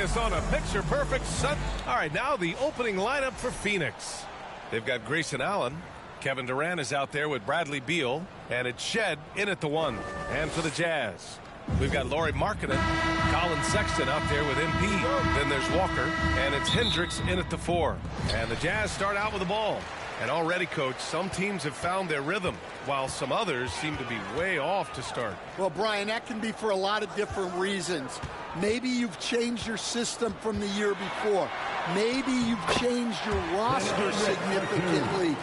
us on a picture-perfect sun. All right, now the opening lineup for Phoenix. They've got Grayson Allen. Kevin Durant is out there with Bradley Beal. And it's Shed in at the 1. And for the Jazz, we've got Lauri Markkanen, Colin Sexton out there with MP. Then there's Walker. And it's Hendricks in at the 4. And the Jazz start out with the ball. And already, Coach, some teams have found their rhythm, while some others seem to be way off to start. Well, Brian, that can be for a lot of different reasons. Maybe you've changed your system from the year before. Maybe you've changed your roster significantly.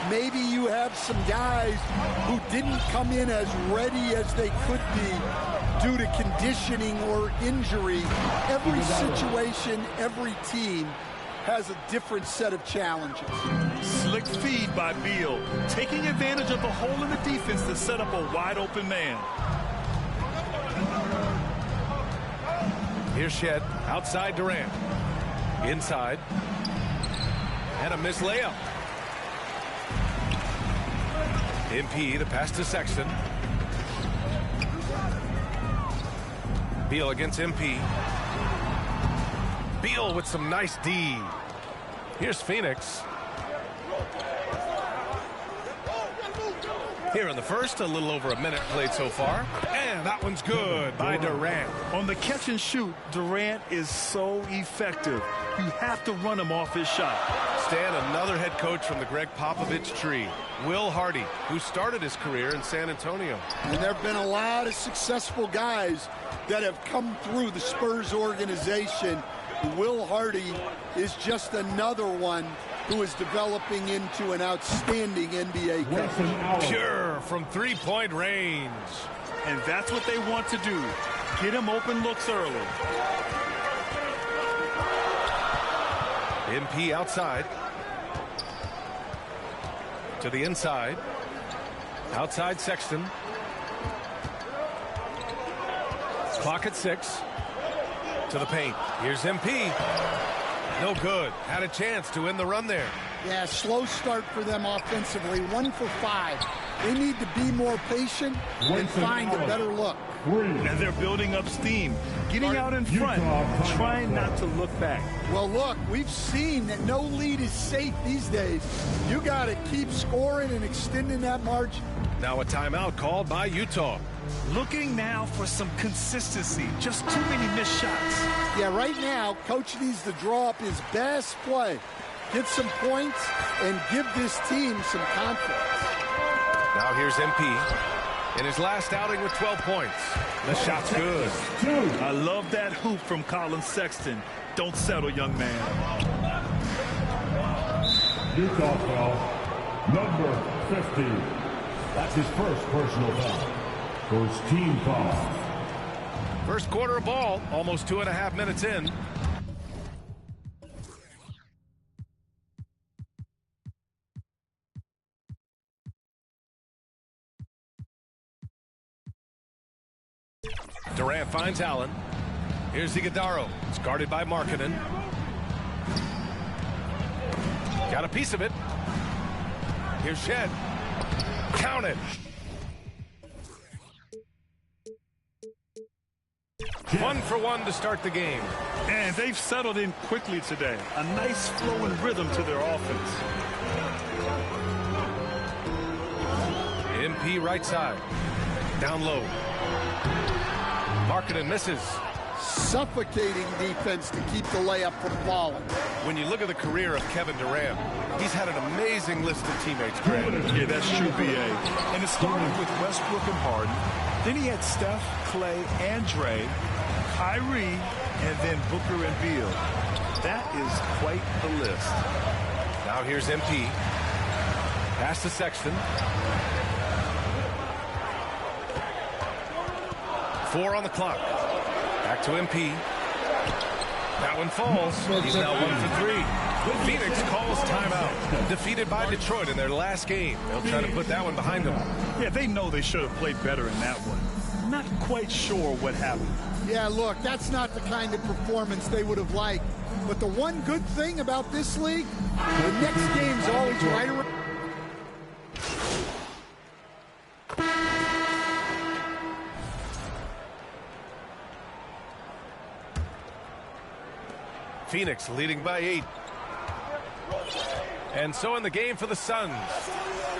Maybe you have some guys who didn't come in as ready as they could be due to conditioning or injury. Every situation, every team has a different set of challenges. Slick feed by Beal, taking advantage of the hole in the defense to set up a wide-open man. Here's Shed, outside Durant. Inside. And a missed layup. MP, the pass to Sexton. Beal against MP. Beal with some nice D. Here's Phoenix. Here in the first, a little over a minute played so far. And that one's good by Durant. On the catch and shoot, Durant is so effective. You have to run him off his shot. Stan, another head coach from the Greg Popovich tree. Will Hardy, who started his career in San Antonio. And there have been a lot of successful guys that have come through the Spurs organization. Will Hardy is just another one who is developing into an outstanding NBA coach. Pure from three-point range. And that's what they want to do. Get him open looks early. MP outside. To the inside. Outside Sexton. Clock at 6. To the paint. Here's MP. No good. Had a chance to end the run there. Yeah, slow start for them offensively. 1 for 5. They need to be more patient and find a better look. And they're building up steam, getting out in front, trying not to look back. Well, look, we've seen that no lead is safe these days. You got to keep scoring and extending that margin. Now a timeout called by Utah. Looking now for some consistency. Just too many missed shots. Yeah, right now, Coach needs to draw up his best play, get some points, and give this team some confidence. Now here's MP. In his last outing with 12 points. The shot's good. I love that hoop from Colin Sexton. Don't settle, young man. Utah foul, number 50. That's his first personal foul. Goes team foul. First quarter of ball, almost 2.5 minutes in. Durant finds Allen. Here's Iguodala. It's guarded by Markkanen. Got a piece of it. Here's Shed. Count it. 1 for 1 to start the game. And they've settled in quickly today. A nice flow and rhythm to their offense. MP right side. Down low. Markkanen misses. Suffocating defense to keep the layup from falling. When you look at the career of Kevin Durant, he's had an amazing list of teammates, Greg. Yeah, that's true, B.A. And it started with Westbrook and Harden. Then he had Steph, Clay, and Dre, Kyrie, and then Booker and Beal. That is quite the list. Now here's MP. Pass to Sexton. 4 on the clock. Back to MP. That one falls. He's now 1 for 3. Phoenix calls timeout. Defeated by Detroit in their last game. They'll try to put that one behind them. Yeah, they know they should have played better in that one. Not quite sure what happened. Yeah, look, that's not the kind of performance they would have liked. But the one good thing about this league, the next game's always right around. Phoenix leading by 8. And so in the game for the Suns,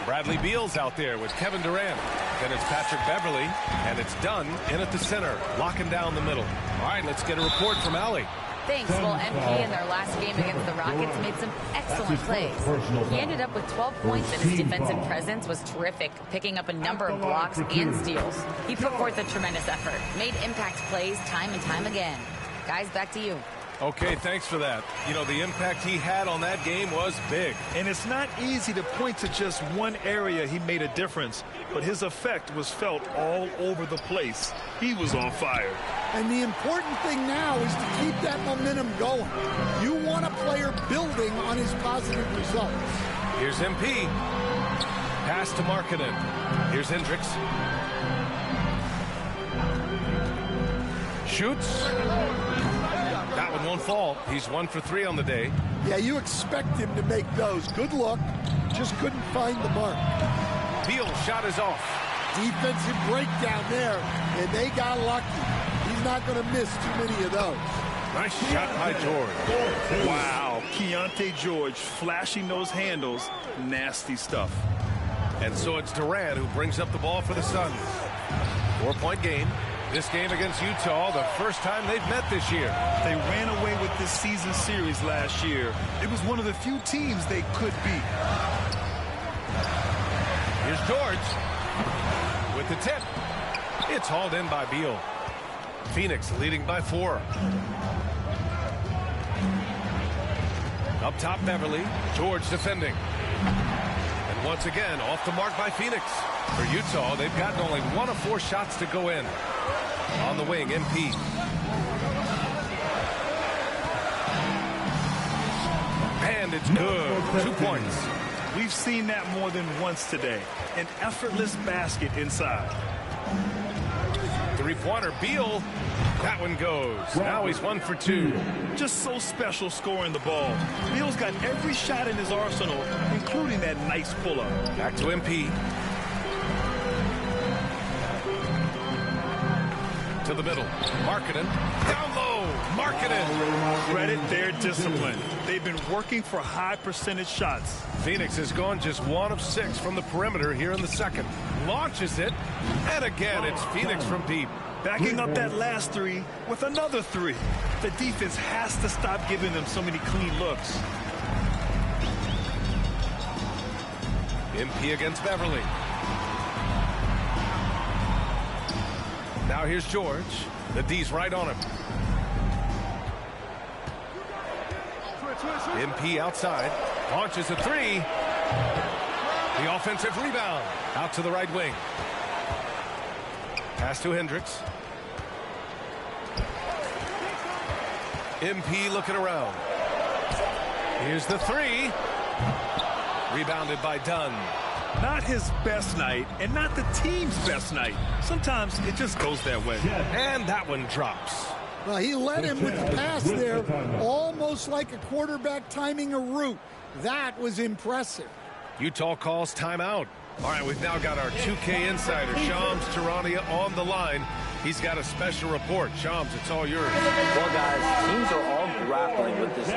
Bradley Beal's out there with Kevin Durant. Then it's Patrick Beverly, and it's Dunn in at the center, locking down the middle. All right, let's get a report from Allie. Thanks. Well, MP in their last game against the Rockets made some excellent plays. He ended up with 12 points, and his defensive presence was terrific, picking up a number of blocks and steals. He put forth a tremendous effort, made impact plays time and time again. Guys, back to you. Okay, thanks for that. You know, the impact he had on that game was big. And it's not easy to point to just one area he made a difference, but his effect was felt all over the place. He was on fire. And the important thing now is to keep that momentum going. You want a player building on his positive results. Here's MP. Pass to Markkanen. Here's Hendricks. Shoots. That one won't fall. He's 1 for 3 on the day. Yeah, you expect him to make those. Good look. Just couldn't find the mark. Beal shot is off. Defensive breakdown there, and they got lucky. He's not going to miss too many of those. Nice shot by George. Wow, Keontae George flashing those handles. Nasty stuff. And so it's Durant who brings up the ball for the Suns. 4-point game. This game against Utah, the first time they've met this year. They ran away with this season series last year. It was one of the few teams they could beat. Here's George with the tip. It's hauled in by Beal. Phoenix leading by 4. Up top, Beverly. George defending. And once again, off the mark by Phoenix. For Utah, they've gotten only 1 of 4 shots to go in. On the wing, MP. And it's good. 2 points. We've seen that more than once today. An effortless basket inside. 3-pointer, Beal. That one goes. Now he's 1 for 2. Just so special scoring the ball. Beal's got every shot in his arsenal, including that nice pull-up. Back to MP. To the middle. Markkanen. Down low. Markkanen. Credit their discipline. They've been working for high percentage shots. Phoenix has gone just 1 of 6 from the perimeter here in the second. Launches it. And again, it's Phoenix from deep. Backing up that last 3 with another 3. The defense has to stop giving them so many clean looks. MP against Beverly. Now here's George. The D's right on him. MP outside. Launches a 3. The offensive rebound. Out to the right wing. Pass to Hendricks. MP looking around. Here's the 3. Rebounded by Dunn. Not his best night, and not the team's best night. Sometimes it just goes that way. And that one drops. Well, he led him with the pass there, almost like a quarterback timing a route. That was impressive. Utah calls timeout. All right, we've now got our 2K insider, Shams Charania, on the line. He's got a special report. Shams, it's all yours. Well, guys, teams are all grappling with this.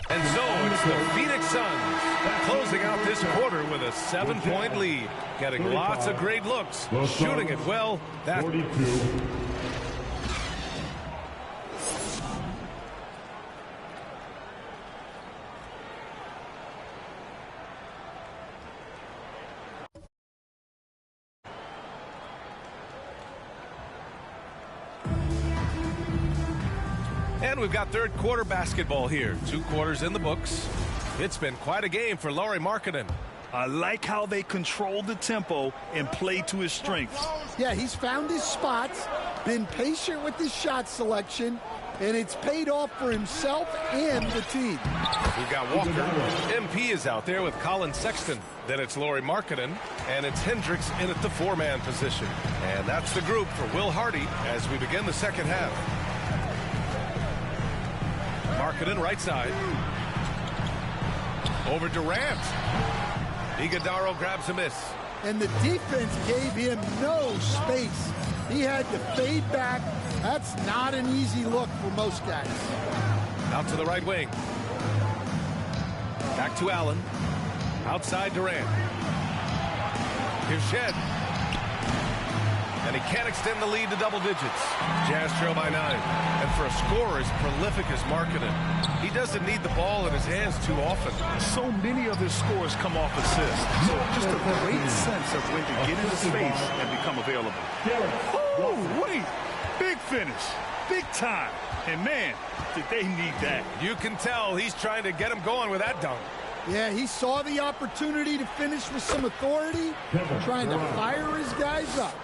And so it's the Phoenix Suns closing out this quarter with a 7-point lead. Getting lots of great looks, shooting it well. That's 42. And we've got third quarter basketball here. 2 quarters in the books. It's been quite a game for Lauri Markkanen. I like how they control the tempo and play to his strengths. Yeah, he's found his spots, been patient with his shot selection, and it's paid off for himself and the team. We've got Walker. MP is out there with Colin Sexton. Then it's Lauri Markkanen, and it's Hendricks in at the 4-man position. And that's the group for Will Hardy as we begin the second half. Markkanen right side. Over Durant. Iguodaro grabs a miss. and the defense gave him no space. He had to fade back. That's not an easy look for most guys. Out to the right wing. Back to Allen. Outside Durant. Here's Shed. And he can't extend the lead to double digits. Jazz trail by 9. And for a scorer as prolific as Markkanen, he doesn't need the ball in his hands too often. So many of his scores come off assists. So just a great sense of when to get into space and become available. Oh, wait. Big finish. Big time. And, man, did they need that. You can tell he's trying to get him going with that dunk. Yeah, he saw the opportunity to finish with some authority, trying to fire his guys up.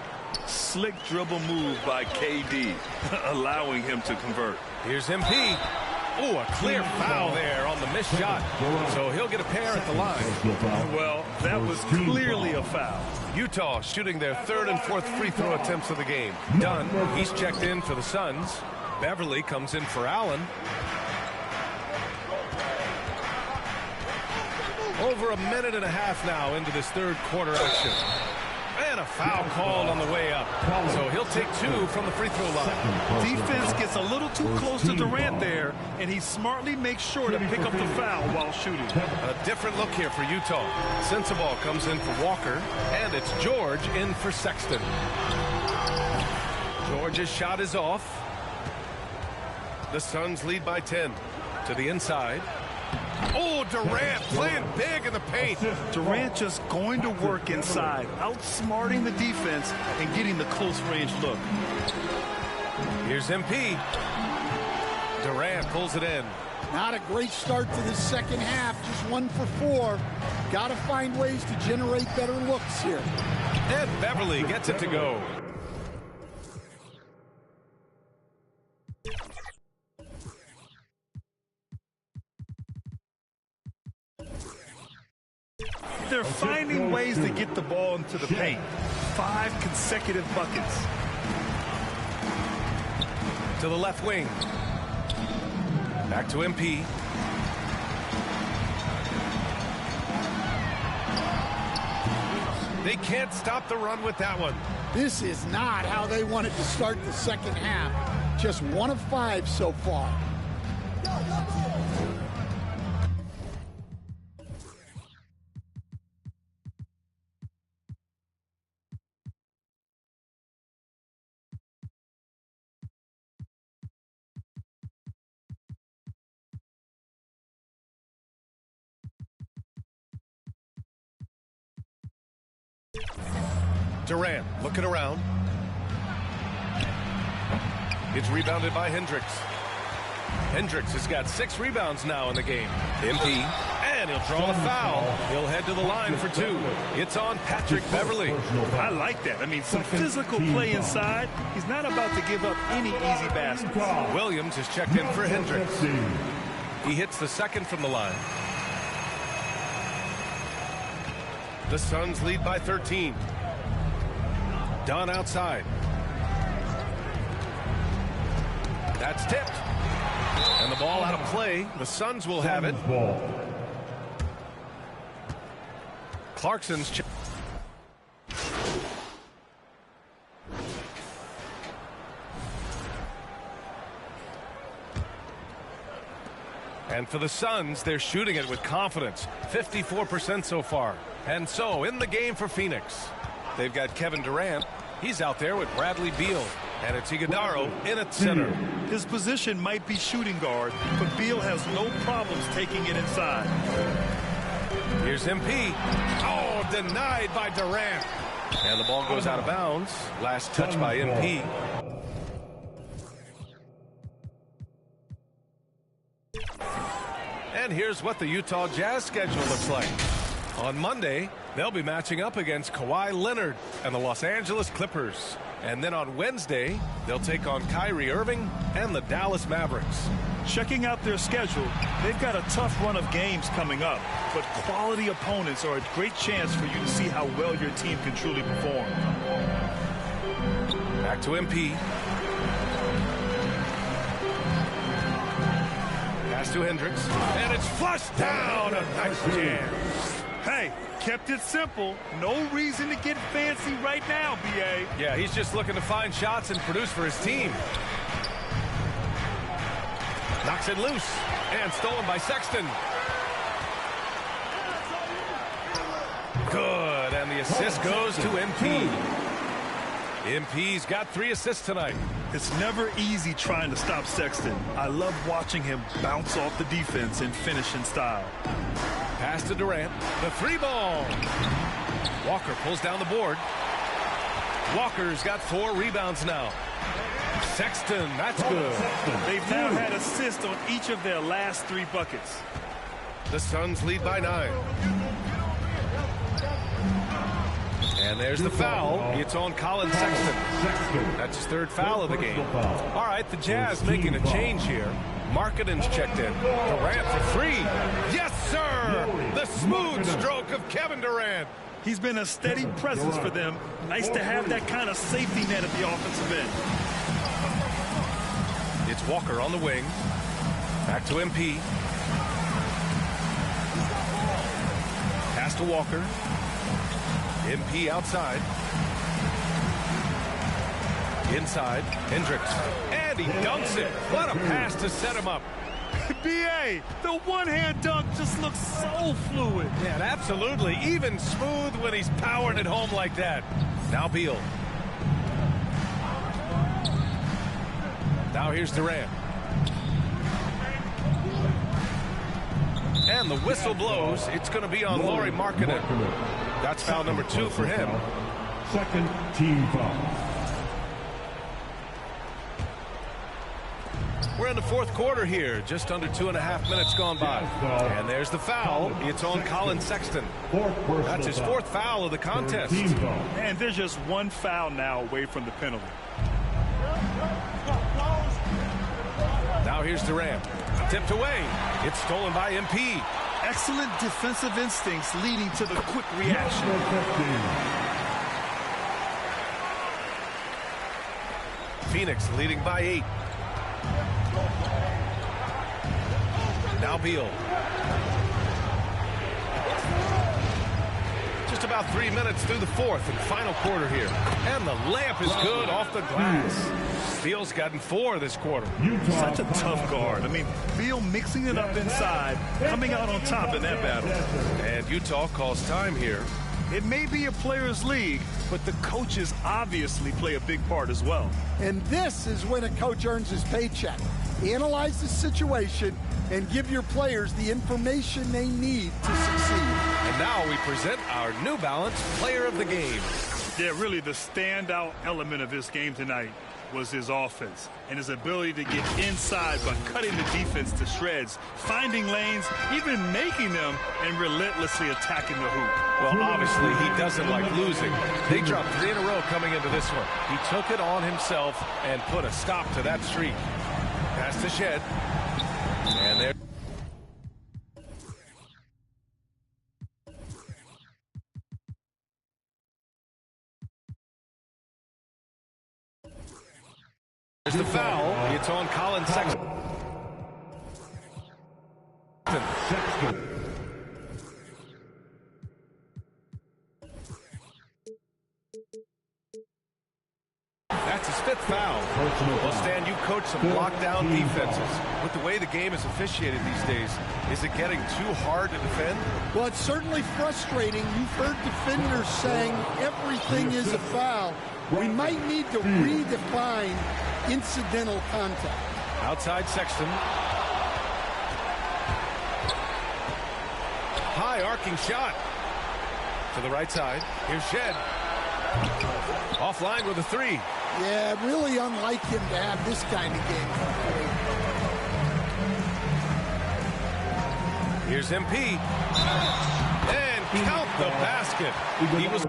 Slick dribble move by KD, allowing him to convert. Here's MP. Oh, a clear foul there on the missed shot. So he'll get a pair at the line. Well, that was clearly a foul. Utah shooting their third and fourth free throw attempts of the game. Dunn, he's checked in for the Suns. Beverly comes in for Allen. Over a minute and a half now into this third quarter action. And a foul called on the way up. So he'll take 2 from the free throw line. Defense gets a little too close to Durant there, and he smartly makes sure to pick up the foul while shooting. A different look here for Utah. Sensabaugh comes in for Walker, and it's George in for Sexton. George's shot is off. The Suns lead by 10. To the inside. Oh, Durant playing big in the paint. Durant just going to work inside, outsmarting the defense and getting the close range look. Here's MP. Durant pulls it in. Not a great start to the second half, just 1 for 4. Got to find ways to generate better looks here. And Beverly gets it to go. They're finding ways to get the ball into the paint. 5 consecutive buckets. To the left wing. Back to MP. They can't stop the run with that one. This is not how they wanted to start the second half. Just 1 of 5 so far. Durant looking around. It's rebounded by Hendricks. Hendricks has got 6 rebounds now in the game. MP, and he'll draw a foul. He'll head to the line for 2. It's on Patrick Beverly. I like that. I mean, some physical play inside. He's not about to give up any easy baskets. Williams is checked in for Hendricks. He hits the second from the line. The Suns lead by 13. Dunn outside. That's tipped. And the ball out of play. The Suns will have it. Clarkson's check. And for the Suns, they're shooting it with confidence. 54% so far. And so, in the game for Phoenix, they've got Kevin Durant. He's out there with Bradley Beal. And it's Iguodala in at center. His position might be shooting guard, but Beal has no problems taking it inside. Here's MP. Oh, denied by Durant. And the ball goes out of bounds. Last touch by MP. And here's what the Utah Jazz schedule looks like. On Monday, they'll be matching up against Kawhi Leonard and the Los Angeles Clippers. And then on Wednesday, they'll take on Kyrie Irving and the Dallas Mavericks. Checking out their schedule, they've got a tough run of games coming up, but quality opponents are a great chance for you to see how well your team can truly perform. Back to MP. Pass to Hendricks. And it's flushed down. A nice jam. Hey, kept it simple. No reason to get fancy right now, B.A. Yeah, he's just looking to find shots and produce for his team. Knocks it loose and stolen by Sexton. Good, and the assist goes to MP. MP's got 3 assists tonight. It's never easy trying to stop Sexton. I love watching him bounce off the defense and finish in style. Pass to Durant. The 3-ball. Walker pulls down the board. Walker's got 4 rebounds now. Sexton, that's good. They've now had assists on each of their last 3 buckets. The Suns lead by 9. And there's the foul. It's on Colin Sexton. That's his 3rd foul of the game. All right, the Jazz making a change here. Markkanen's checked in. Durant for 3. Yes, sir! The smooth stroke of Kevin Durant. He's been a steady presence for them. Nice to have that kind of safety net at the offensive end. It's Walker on the wing. Back to MP. Pass to Walker. MP outside. Inside. Hendricks. And he dunks it. What a pass to set him up. B.A., the one-hand dunk just looks so fluid. Yeah, absolutely. Even smooth when he's powering it home like that. Now Beal. Now here's Durant. And the whistle blows. It's going to be on Lauri Markkanen. That's foul number 2 for him. Second team foul. We're in the 4th quarter here. Just under 2.5 minutes gone by. And there's the foul. It's on Colin Sexton. That's his 4th foul of the contest. And there's just 1 foul now away from the penalty. Now here's Durant. Tipped away. It's stolen by MP. Excellent defensive instincts leading to the quick reaction. Phoenix leading by 8. Now Beal. Just about 3 minutes through the 4th and final quarter here. And the layup is good off the glass. Beal's gotten 4 this quarter. Such a tough guard. I mean, Beal mixing it up inside, coming out on top in that battle. And Utah calls time here. It may be a players' league, but the coaches obviously play a big part as well. And this is when a coach earns his paycheck. Analyze the situation and give your players the information they need to succeed. And now we present our New Balance Player of the Game. Yeah, really the standout element of this game tonight was his offense and his ability to get inside by cutting the defense to shreds, finding lanes, even making them, and relentlessly attacking the hoop. Well, obviously, he doesn't like losing. They dropped 3 in a row coming into this one. He took it on himself and put a stop to that streak. Pass to Shed. And there. There's the foul. It's on Colin Sexton. That's his 5th foul. Well, Stan, you coach some lockdown defenses. With the way the game is officiated these days, is it getting too hard to defend? Well, it's certainly frustrating. You've heard defenders saying everything is a foul. We might need to redefine incidental contact. Outside Sexton. High arcing shot. To the right side. Here's Shed. Offline with a 3. Yeah, really unlike him to have this kind of game. Here's MP. And count the basket. He was...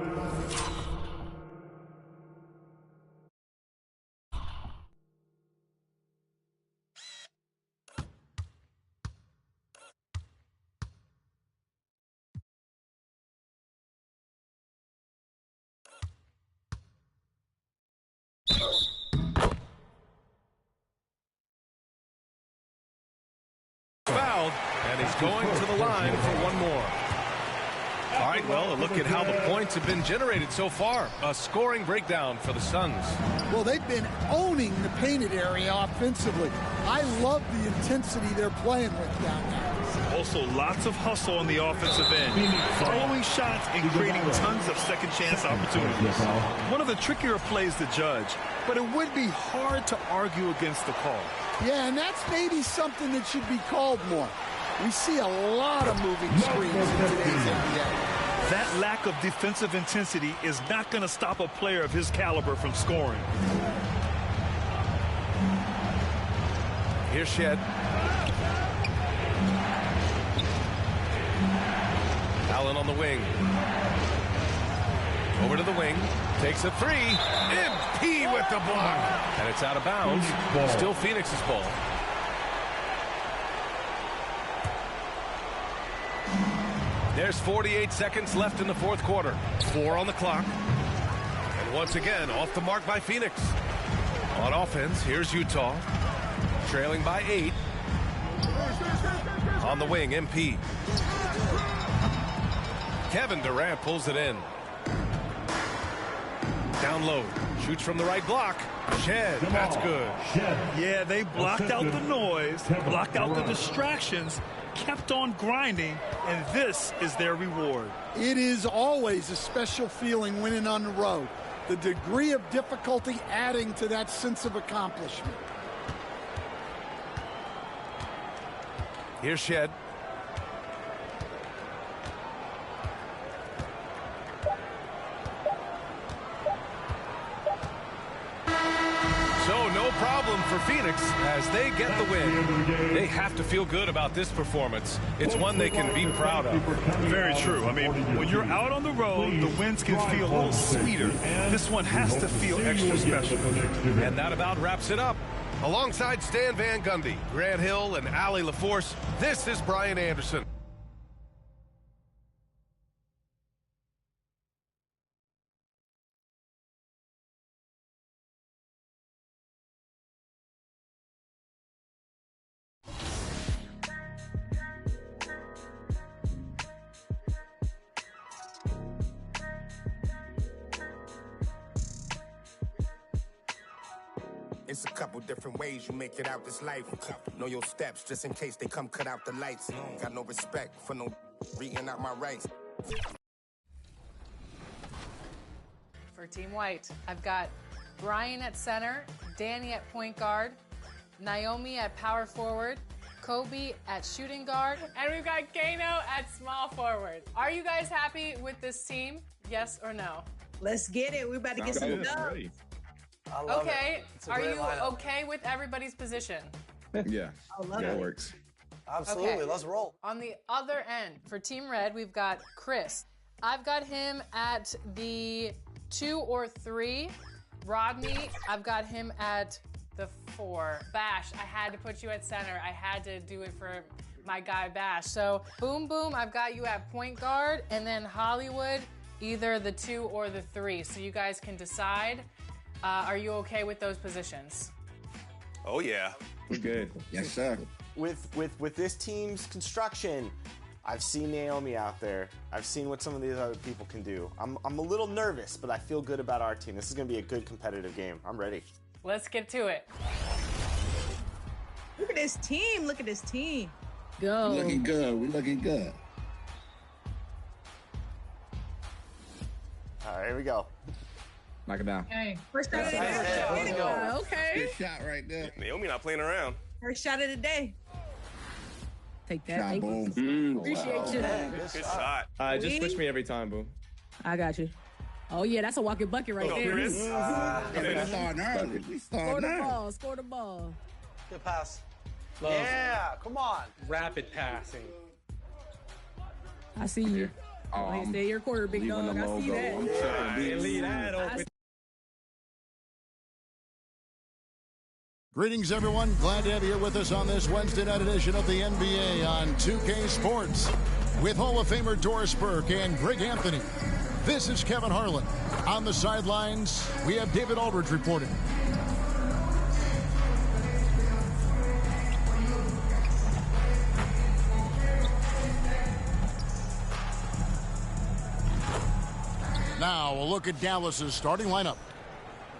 fouled, and he's going to the line for 1 more. right, well, a look at how the points have been generated so far. A scoring breakdown for the Suns. Well, they've been owning the painted area offensively. I love the intensity they're playing with down there. Also, lots of hustle on the offensive end. Following shots and creating tons of second chance opportunities. One of the trickier plays to judge, but it would be hard to argue against the call. Yeah, and that's maybe something that should be called more. We see a lot of moving screens in today's NBA. That lack of defensive intensity is not going to stop a player of his caliber from scoring. Here's Shed. Allen on the wing. Over to the wing. Takes a three. MP with the block. And it's out of bounds. Still Phoenix's ball. There's 48 seconds left in the fourth quarter. 4 on the clock. And once again, off the mark by Phoenix. On offense, here's Utah. Trailing by 8. On the wing, MP. Kevin Durant pulls it in. Down low. Shoots from the right block. Shed. That's good. Yeah, they blocked out the noise, blocked out the distractions, kept on grinding, and this is their reward. It is always a special feeling winning on the road. The degree of difficulty adding to that sense of accomplishment. Here's Shed. So no problem for Phoenix as they get the win. They have to feel good about this performance. It's one they can be proud of. Very true. I mean, when you're out on the road, the wins can feel a little sweeter. This one has to feel extra special. And that about wraps it up. Alongside Stan Van Gundy, Grant Hill, and Allie LaForce, this is Brian Anderson. It's a couple different ways you make it out this life. Know your steps just in case they come cut out the lights. Got no respect for no reading out my rights. For Team White, I've got Brian at center, Danny at point guard, Naomi at power forward, Kobe at shooting guard, and we've got Kano at small forward. Are you guys happy with this team? Yes or no? Let's get it. We're about to get some dubs. Okay, are you okay with everybody's position? Yeah, it works. Absolutely, Okay. let's roll. On the other end, for Team Red, we've got Chris. I've got him at the 2 or 3. Rodney, I've got him at the 4. Bash, I had to put you at center. I had to do it for my guy Bash. So Boom Boom, I've got you at point guard, and then Hollywood, either the 2 or the 3. So you guys can decide. Are you okay with those positions? Oh yeah, we're good. Yes, sir. With this team's construction, I've seen Naomi out there. I've seen what some of these other people can do. I'm a little nervous, but I feel good about our team. This is going to be a good competitive game. I'm ready. Let's get to it. Look at this team. Look at this team. Go. We're looking good. We're looking good. All right, here we go. Knock it down. Okay. First shot of the Let's day. go. Okay. Good shot right there. Naomi not playing around. First shot of the day. Take that. Shot, Thank boom. you. Appreciate you. Good shot. Just switch me every time, boom. I got you. Oh, yeah, that's a walking bucket right there. We starting early. We Score starting the early. ball. Score the ball. Good pass. Love. Yeah, come on. Rapid passing. I see you. Like I said, your quarter, big dog. I see that. Lead that open. Greetings, everyone. Glad to have you here with us on this Wednesday night edition of the NBA on 2K Sports with Hall of Famer Doris Burke and Greg Anthony. This is Kevin Harlan. On the sidelines, we have David Aldridge reporting. Now, a look at Dallas's starting lineup.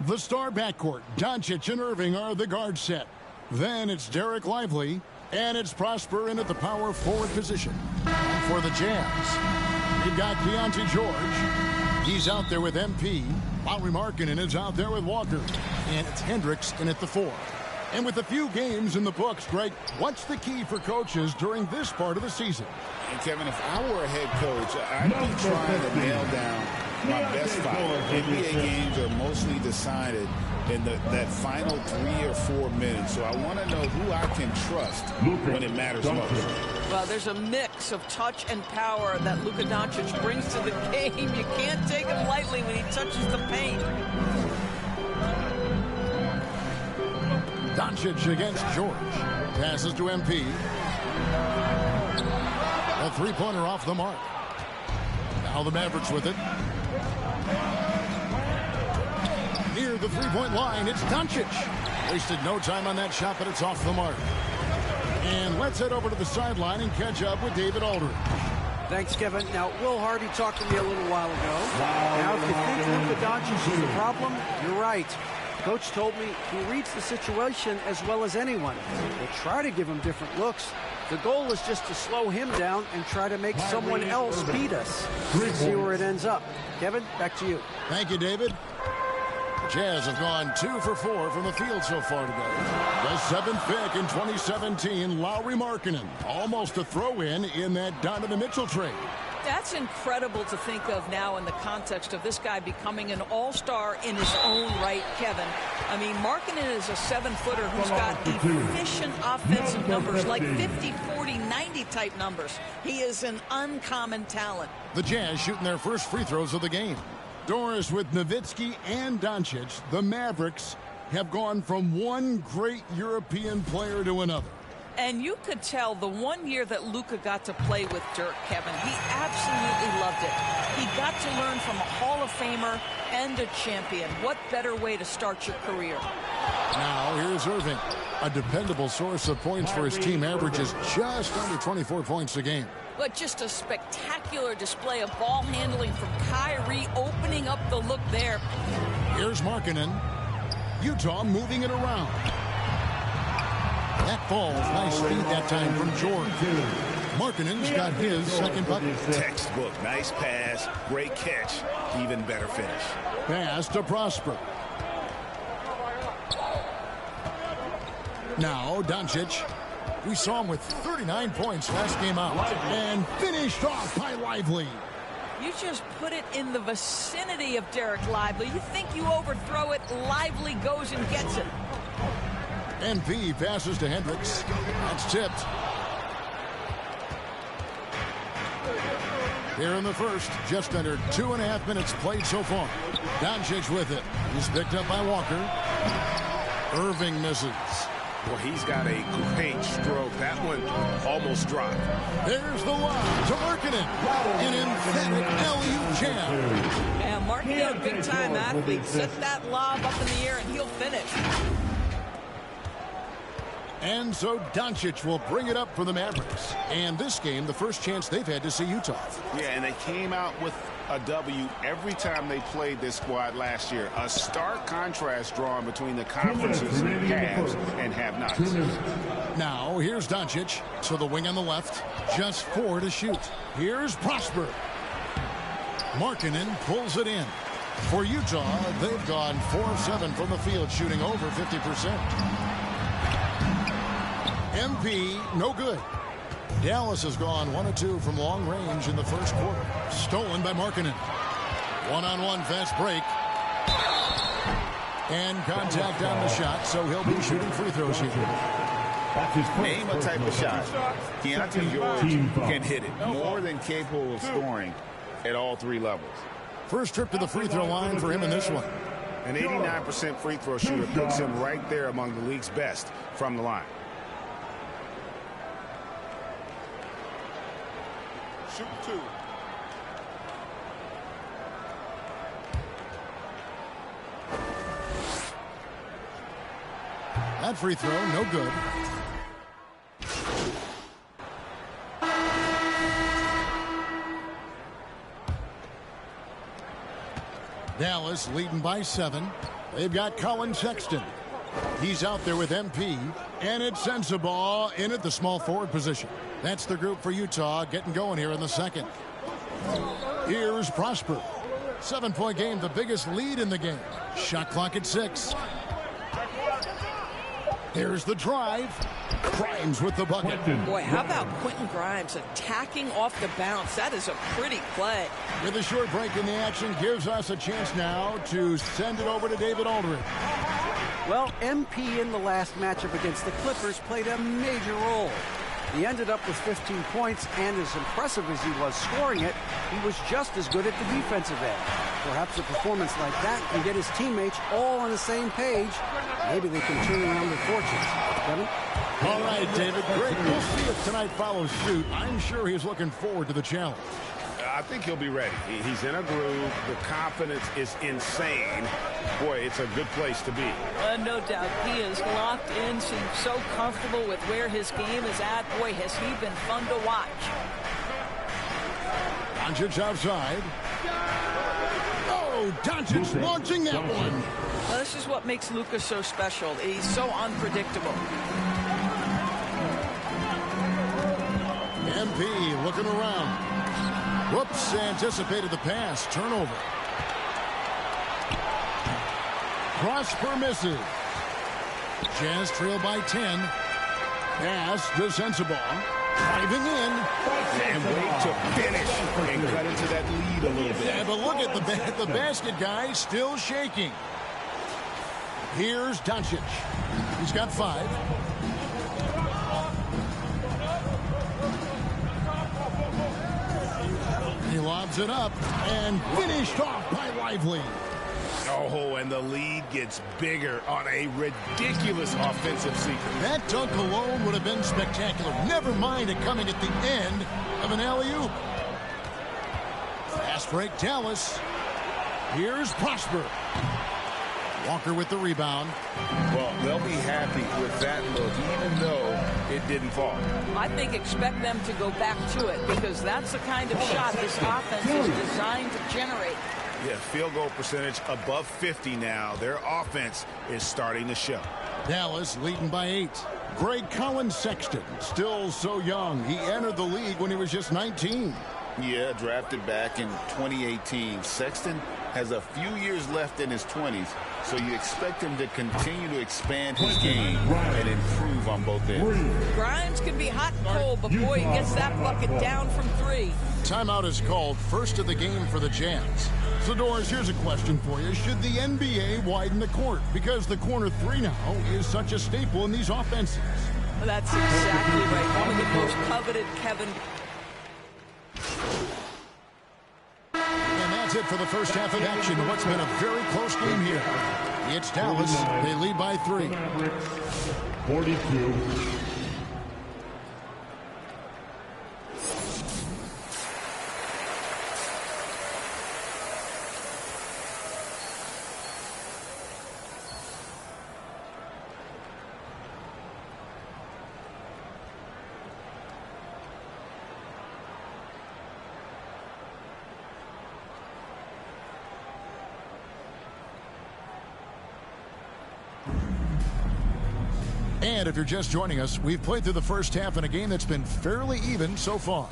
The star backcourt, Doncic and Irving, are the guard set. Then it's Derek Lively, and it's Prosper in at the power forward position. And for the Jazz, you've got Keontae George. He's out there with MP. Lauri Markkanen is out there with Walker. And it's Hendricks in at the 4. And with a few games in the books, Greg, what's the key for coaches during this part of the season? And Kevin, if I were a head coach, I'd be trying to nail down my best 5. NBA games are mostly decided in that final 3 or 4 minutes. So I want to know who I can trust when it matters most. Well, there's a mix of touch and power that Luka Doncic brings to the game. You can't take him lightly when he touches the paint. Doncic against George. Passes to MP. A three-pointer off the mark. Now the Mavericks with it. Near the three-point line, it's Doncic. Wasted no time on that shot, but it's off the mark. And let's head over to the sideline and catch up with David Aldridge. Thanks, Kevin. Now, Will Hardy talked to me a little while ago. Now, if you think Luka Doncic is the problem, you're right. Coach told me he reads the situation as well as anyone. We'll try to give him different looks. The goal is just to slow him down and try to make someone else beat us. We'll see where it ends up. Kevin, back to you. Thank you, David. Jazz have gone 2 for 4 from the field so far today. The 7th pick in 2017, Lauri Markkanen. Almost a throw-in in that Donovan Mitchell trade. That's incredible to think of now in the context of this guy becoming an all-star in his own right, Kevin. I mean, Markkanen is a 7-footer who's got efficient offensive numbers, like 50, 40, 90 type numbers. He is an uncommon talent. The Jazz shooting their first free throws of the game. Doris with Nowitzki and Doncic, the Mavericks have gone from one great European player to another. And you could tell the 1 year that Luka got to play with Dirk, Kevin, he absolutely loved it. He got to learn from a Hall of Famer and a champion. What better way to start your career? Now here's Irving. A dependable source of points for his team, averages just under 24 points a game. But just a spectacular display of ball handling from Kyrie, opening up the look there. Here's Markkanen. Utah moving it around. That falls. Nice speed that time from George. Markkanen's got his second bucket. Textbook. Nice pass. Great catch. Even better finish. Pass to Prosper. Now Doncic. We saw him with 39 points last game out. And finished off by Lively. You just put it in the vicinity of Derek Lively. You think you overthrow it, Lively goes and gets it. MP passes to Hendricks. That's tipped. Here in the first, just under 2.5 minutes played so far. Doncic with it. He's picked up by Walker. Irving misses. Well, he's got a great stroke. That one almost dropped. There's the lob to Markkanen. An emphatic alley-oop jam. And Markkanen, a big-time athlete. Set that lob up in the air and he'll finish. And so Doncic will bring it up for the Mavericks. And this game, the first chance they've had to see Utah. Yeah, and they came out with a W every time they played this squad last year. A stark contrast drawn between the conference's haves and have-nots. Now, here's Doncic to the wing on the left. Just 4 to shoot. Here's Prosper. Markkanen pulls it in. For Utah, they've gone 4 of 7 from the field, shooting over 50%. MP, no good. Dallas has gone 1 of 2 from long range in the first quarter. Stolen by Markkanen. One-on-one fast break. And contact on the shot, so he'll be shooting free throws here. Name a type of shot. Keontae George can hit it. More than capable of scoring at all 3 levels. First trip to the free throw line for him in this one. An 89% free throw shooter puts him right there among the league's best from the line. Shoot 2. That free throw, no good. Dallas leading by 7. They've got Colin Sexton. He's out there with MP. And it's Sensabaugh in at the small forward position. That's the group for Utah getting going here in the second. Here's Prosper. 7-point game, the biggest lead in the game. Shot clock at 6. Here's the drive. Grimes with the bucket. Boy, how about Quentin Grimes attacking off the bounce? That is a pretty play. With a short break in the action, gives us a chance now to send it over to David Aldridge. Well, MP in the last matchup against the Clippers played a major role. He ended up with 15 points, and as impressive as he was scoring it, he was just as good at the defensive end. Perhaps a performance like that can get his teammates all on the same page. Maybe they can turn around their fortunes. Kevin? All right, David. Great. We'll see if tonight follows suit. I'm sure he's looking forward to the challenge. I think he'll be ready. He's in a groove. The confidence is insane. Boy, it's a good place to be. No doubt. He is locked in, seems so comfortable with where his game is at. Boy, has he been fun to watch. Doncic outside. Oh, Doncic launching that one. Well, this is what makes Luka so special. He's so unpredictable. MP looking around. Whoops, anticipated the pass. Turnover. Prosper misses. Jazz trail by 10. Pass to Sensabaugh. Driving in. And wait to finish and cut into that lead a little bit. Yeah, but look at the basket guy still shaking. Here's Doncic. He's got 5. He lobs it up and finished off by Lively. Oh, and the lead gets bigger on a ridiculous offensive sequence. That dunk alone would have been spectacular. Never mind it coming at the end of an alley-oop. Fast break, Dallas. Here's Prosper. Walker with the rebound. Well, they'll be happy with that look, even though it didn't fall. I think expect them to go back to it because that's the kind of shot this offense is designed to generate. Yeah, field goal percentage above 50 now. Their offense is starting to show. Dallas leading by 8. Greg Colin Sexton, still so young. He entered the league when he was just 19. Yeah, drafted back in 2018. Sexton has a few years left in his 20s, so you expect him to continue to expand his game and improve on both ends. Grimes can be hot and cold, but boy, he gets that bucket down from 3. Timeout is called, first of the game for the Jazz. So, Doris, here's a question for you. Should the NBA widen the court? Because the corner 3 now is such a staple in these offenses. Well, that's exactly right. One of the most coveted, Kevin. And that's it for the first half of action. What's been a very close game here. It's Dallas. They lead by 3. 42. And if you're just joining us, we've played through the first half in a game that's been fairly even so far.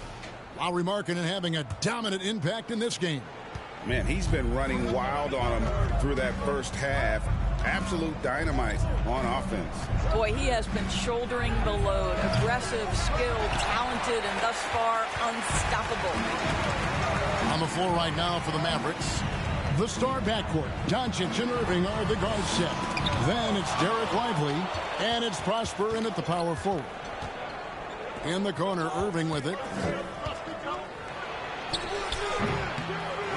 Lowry Markkanen having a dominant impact in this game. Man, he's been running wild on him through that first half. Absolute dynamite on offense. Boy, he has been shouldering the load. Aggressive, skilled, talented, and thus far unstoppable. On the floor right now for the Mavericks. The star backcourt, Doncic and Irving are the guard set. Then it's Derek Lively, and it's Prosper in at the power forward. In the corner, Irving with it.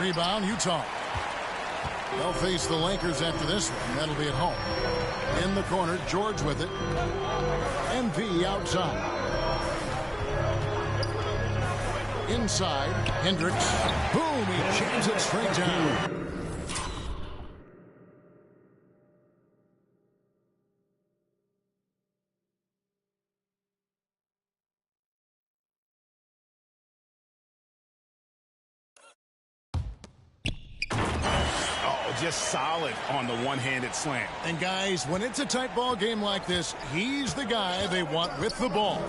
Rebound, Utah. They'll face the Lakers after this one. That'll be at home. In the corner, George with it. MP outside. Inside, Hendricks. Boom, he jams it straight down. just solid on the one-handed slam. And guys, when it's a tight ball game like this, he's the guy they want with the ball.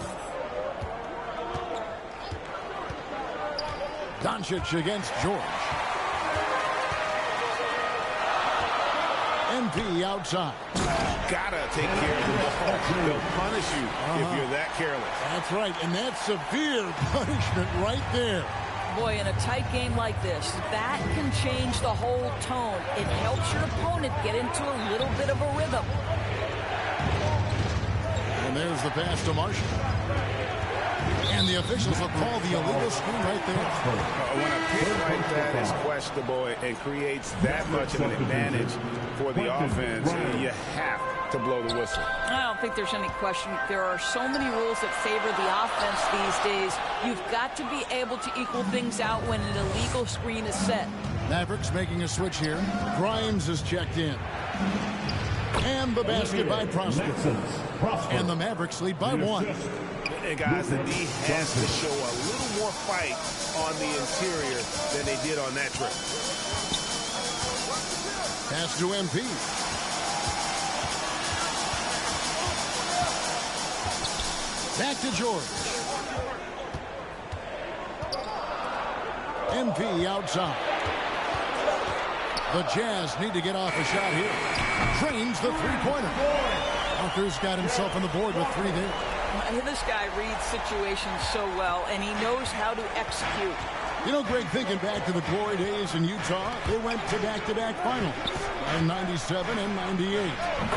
Doncic against George. MP outside. Gotta take care of the ball. They'll punish you if you're that careless. That's right, and that's severe punishment right there. Boy, in a tight game like this, that can change the whole tone. It helps your opponent get into a little bit of a rhythm. And there's the pass to Marshall. And the officials will call the illegal screen right there. When a pick like that is questionable and creates that much of an advantage for the offense, you have to blow the whistle. I don't think there's any question. There are so many rules that favor the offense these days. You've got to be able to equal things out when an illegal screen is set. Mavericks making a switch here. Grimes is checked in. And the basket by Prosper. And the Mavericks lead by 1. And guys, the D has to show a little more fight on the interior than they did on that trip. Pass to MP. Back to George. MP outside. The Jazz need to get off a shot here. Drains the three-pointer. Walker's got himself on the board with 3 there. This guy reads situations so well, and he knows how to execute. You know, Greg, thinking back to the glory days in Utah, they went to back-to-back finals in 97 and 98.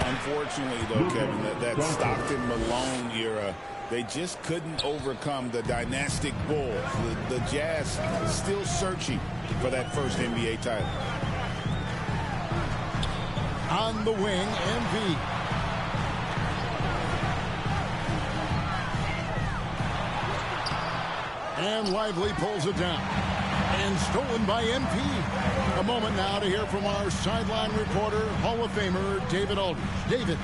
Unfortunately, though, Kevin, that Stockton-Malone era, they just couldn't overcome the dynastic Bulls. The Jazz still searching for that first NBA title. On the wing, MP. And Lively pulls it down. And stolen by MP. A moment now to hear from our sideline reporter, Hall of Famer, David Aldridge. David.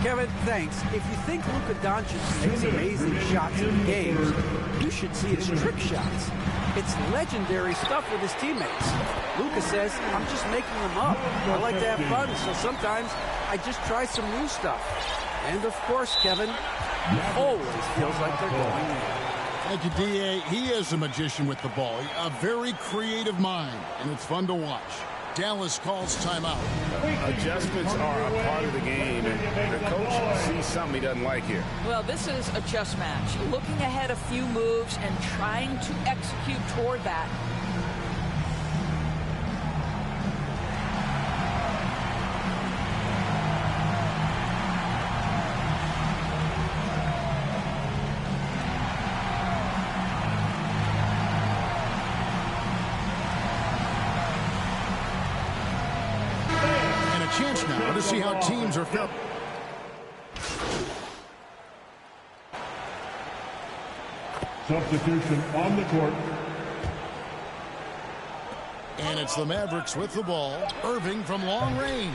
Kevin, thanks. If you think Luka Doncic makes amazing shots in games, you should see his trick shots. It's legendary stuff with his teammates. Luka says, I'm just making them up. I like to have fun, so sometimes I just try some new stuff. And of course, Kevin, always feels like they're going there. Thank you, D.A. He is a magician with the ball. A very creative mind, and it's fun to watch. Dallas calls timeout. Adjustments are a part of the game, and the coach sees something he doesn't like here. Well, this is a chess match. Looking ahead a few moves and trying to execute toward that. Chance now to see how teams are felt. Substitution on the court. And it's the Mavericks with the ball. Irving from long range.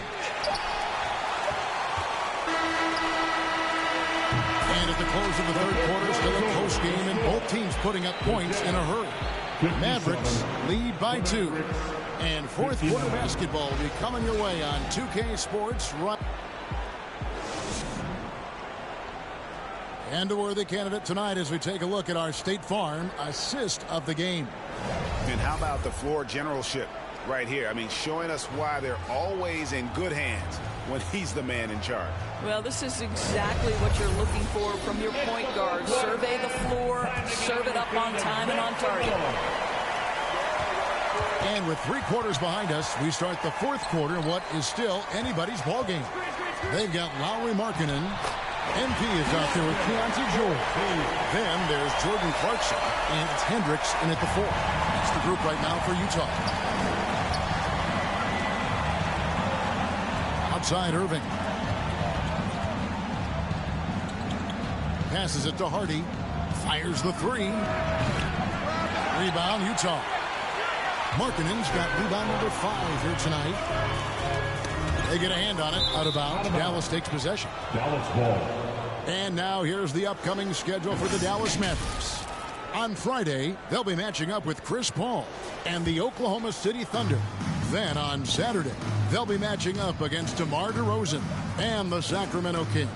And at the close of the third quarter, still a close game, and both teams putting up points in a hurry. Mavericks lead by 2. And fourth quarter basketball will be coming your way on 2K Sports. And a worthy candidate tonight as we take a look at our State Farm assist of the game. And how about the floor generalship right here? I mean, showing us why they're always in good hands when he's the man in charge. Well, this is exactly what you're looking for from your point guard. Survey the floor, serve it up on time and on target. And with 3 quarters behind us, we start the fourth quarter in what is still anybody's ball game. They've got Lowry Markkanen. MP is out there with Keontae George. Then there's Jordan Clarkson. And it's Hendricks in at the 4. That's the group right now for Utah. Outside Irving. Passes it to Hardy. Fires the 3. Rebound, Utah. Markkanen's got rebound number 5 here tonight. They get a hand on it, out of bounds. Dallas takes possession. Dallas ball. And now here's the upcoming schedule for the Dallas Mavericks. On Friday, they'll be matching up with Chris Paul and the Oklahoma City Thunder. Then on Saturday, they'll be matching up against DeMar DeRozan and the Sacramento Kings.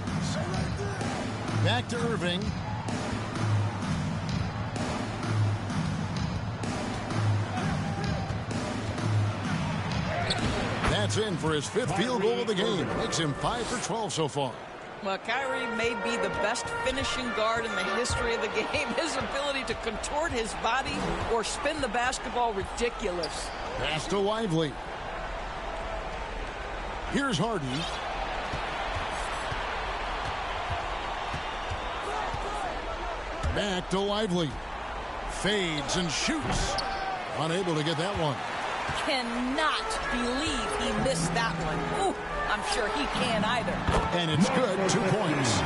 Back to Irving. That's in for his 5th field goal of the game. Makes him 5 for 12 so far. Well, Kyrie may be the best finishing guard in the history of the game. His ability to contort his body or spin the basketball, ridiculous. Pass to Lively. Here's Harden. Back to Lively. Fades and shoots. Unable to get that one. Cannot believe he missed that one. Ooh, I'm sure he can't either. And it's good. 2 points.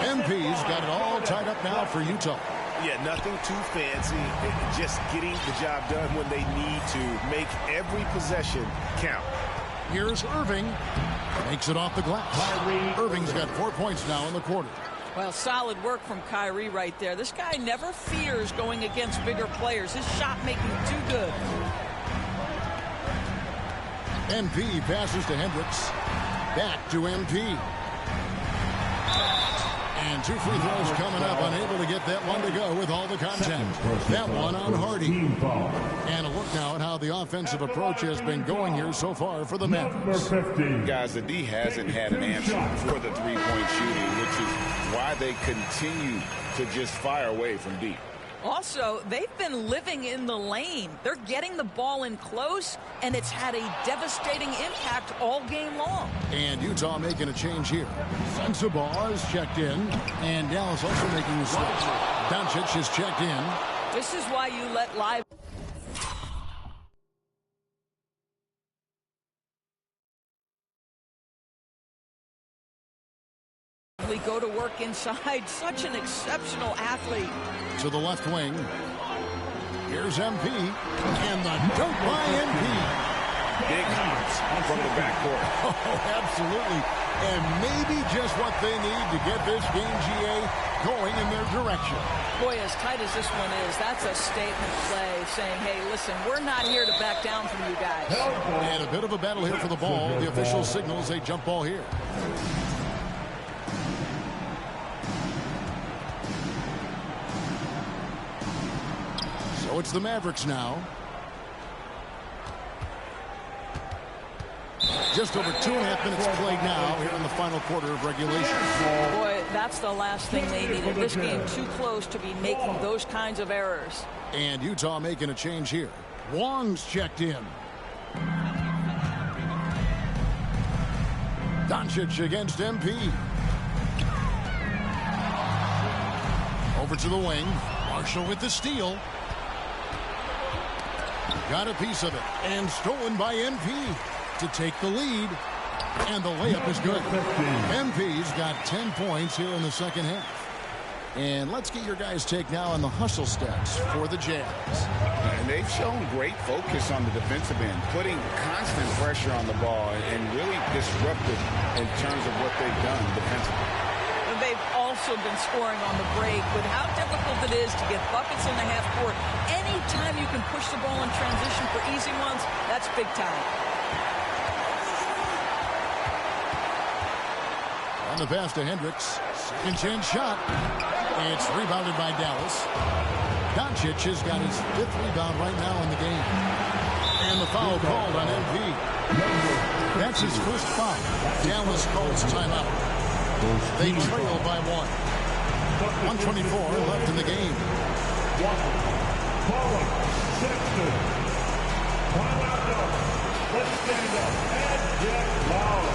MP's got it all tied up now for Utah. Yeah, nothing too fancy. Just getting the job done when they need to. Make every possession count. Here's Irving. Makes it off the glass. Irving's got 4 points now in the quarter. Well, solid work from Kyrie right there. This guy never fears going against bigger players. His shot making too good. MP passes to Hendricks. Back to MP. And 2 free throws coming up. Unable to get that one to go with all the contact. That one on Hardy. And a look now at how the offensive approach has been going here so far for the Mavericks. Guys, the D hasn't had an answer for the three-point shooting, which is why they continue to just fire away from deep. Also, they've been living in the lane. They're getting the ball in close, and it's had a devastating impact all game long. And Utah making a change here. Sensabaugh is checked in, and Dallas also making a switch. Doncic is checked in. This is why you let live. Go to work inside. Such an exceptional athlete. To the left wing. Here's MP. And the dunk by MP. Big hops from the backcourt. Oh, absolutely. And maybe just what they need to get this game, GA, going in their direction. Boy, as tight as this one is, that's a statement play saying, hey, listen, we're not here to back down from you guys. And a bit of a battle here for the ball. The official signals a jump ball here. So it's the Mavericks now. Just over 2.5 minutes played now here in the final quarter of regulation. Boy, that's the last thing they needed. This game too close to be making those kinds of errors. And Utah making a change here. Wong's checked in. Doncic against MP. Over to the wing. Marshall with the steal. Got a piece of it. And stolen by MP to take the lead. And the layup is good. MP's got 10 points here in the second half. And let's get your guys' take now on the hustle stats for the Jazz. And they've shown great focus on the defensive end, putting constant pressure on the ball and really disruptive in terms of what they've done defensively. They've also been scoring on the break. With how difficult it is to get buckets in the half court, anytime you can push the ball in transition for easy ones, that's big time. On the pass to Hendricks. Second chance shot. It's rebounded by Dallas. Doncic has got his 5th rebound right now in the game. And the foul called on MP. That's his first foul. Dallas calls timeout. They trail by 1. 1:24 left in the game. Let's stand up and get loud.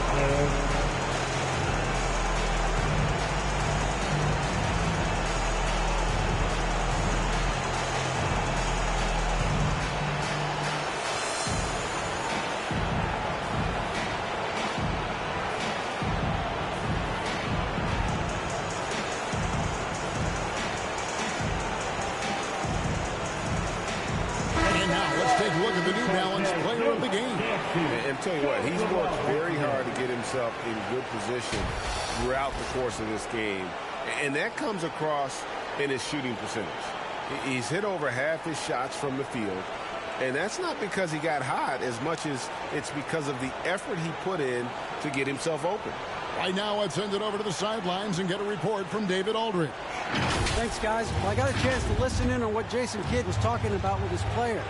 And tell you what, he's worked very hard to get himself in good position throughout the course of this game. And that comes across in his shooting percentage. He's hit over half his shots from the field. And that's not because he got hot as much as it's because of the effort he put in to get himself open. Right now, let's send it over to the sidelines and get a report from David Aldridge. Thanks, guys. Well, I got a chance to listen in on what Jason Kidd was talking about with his players.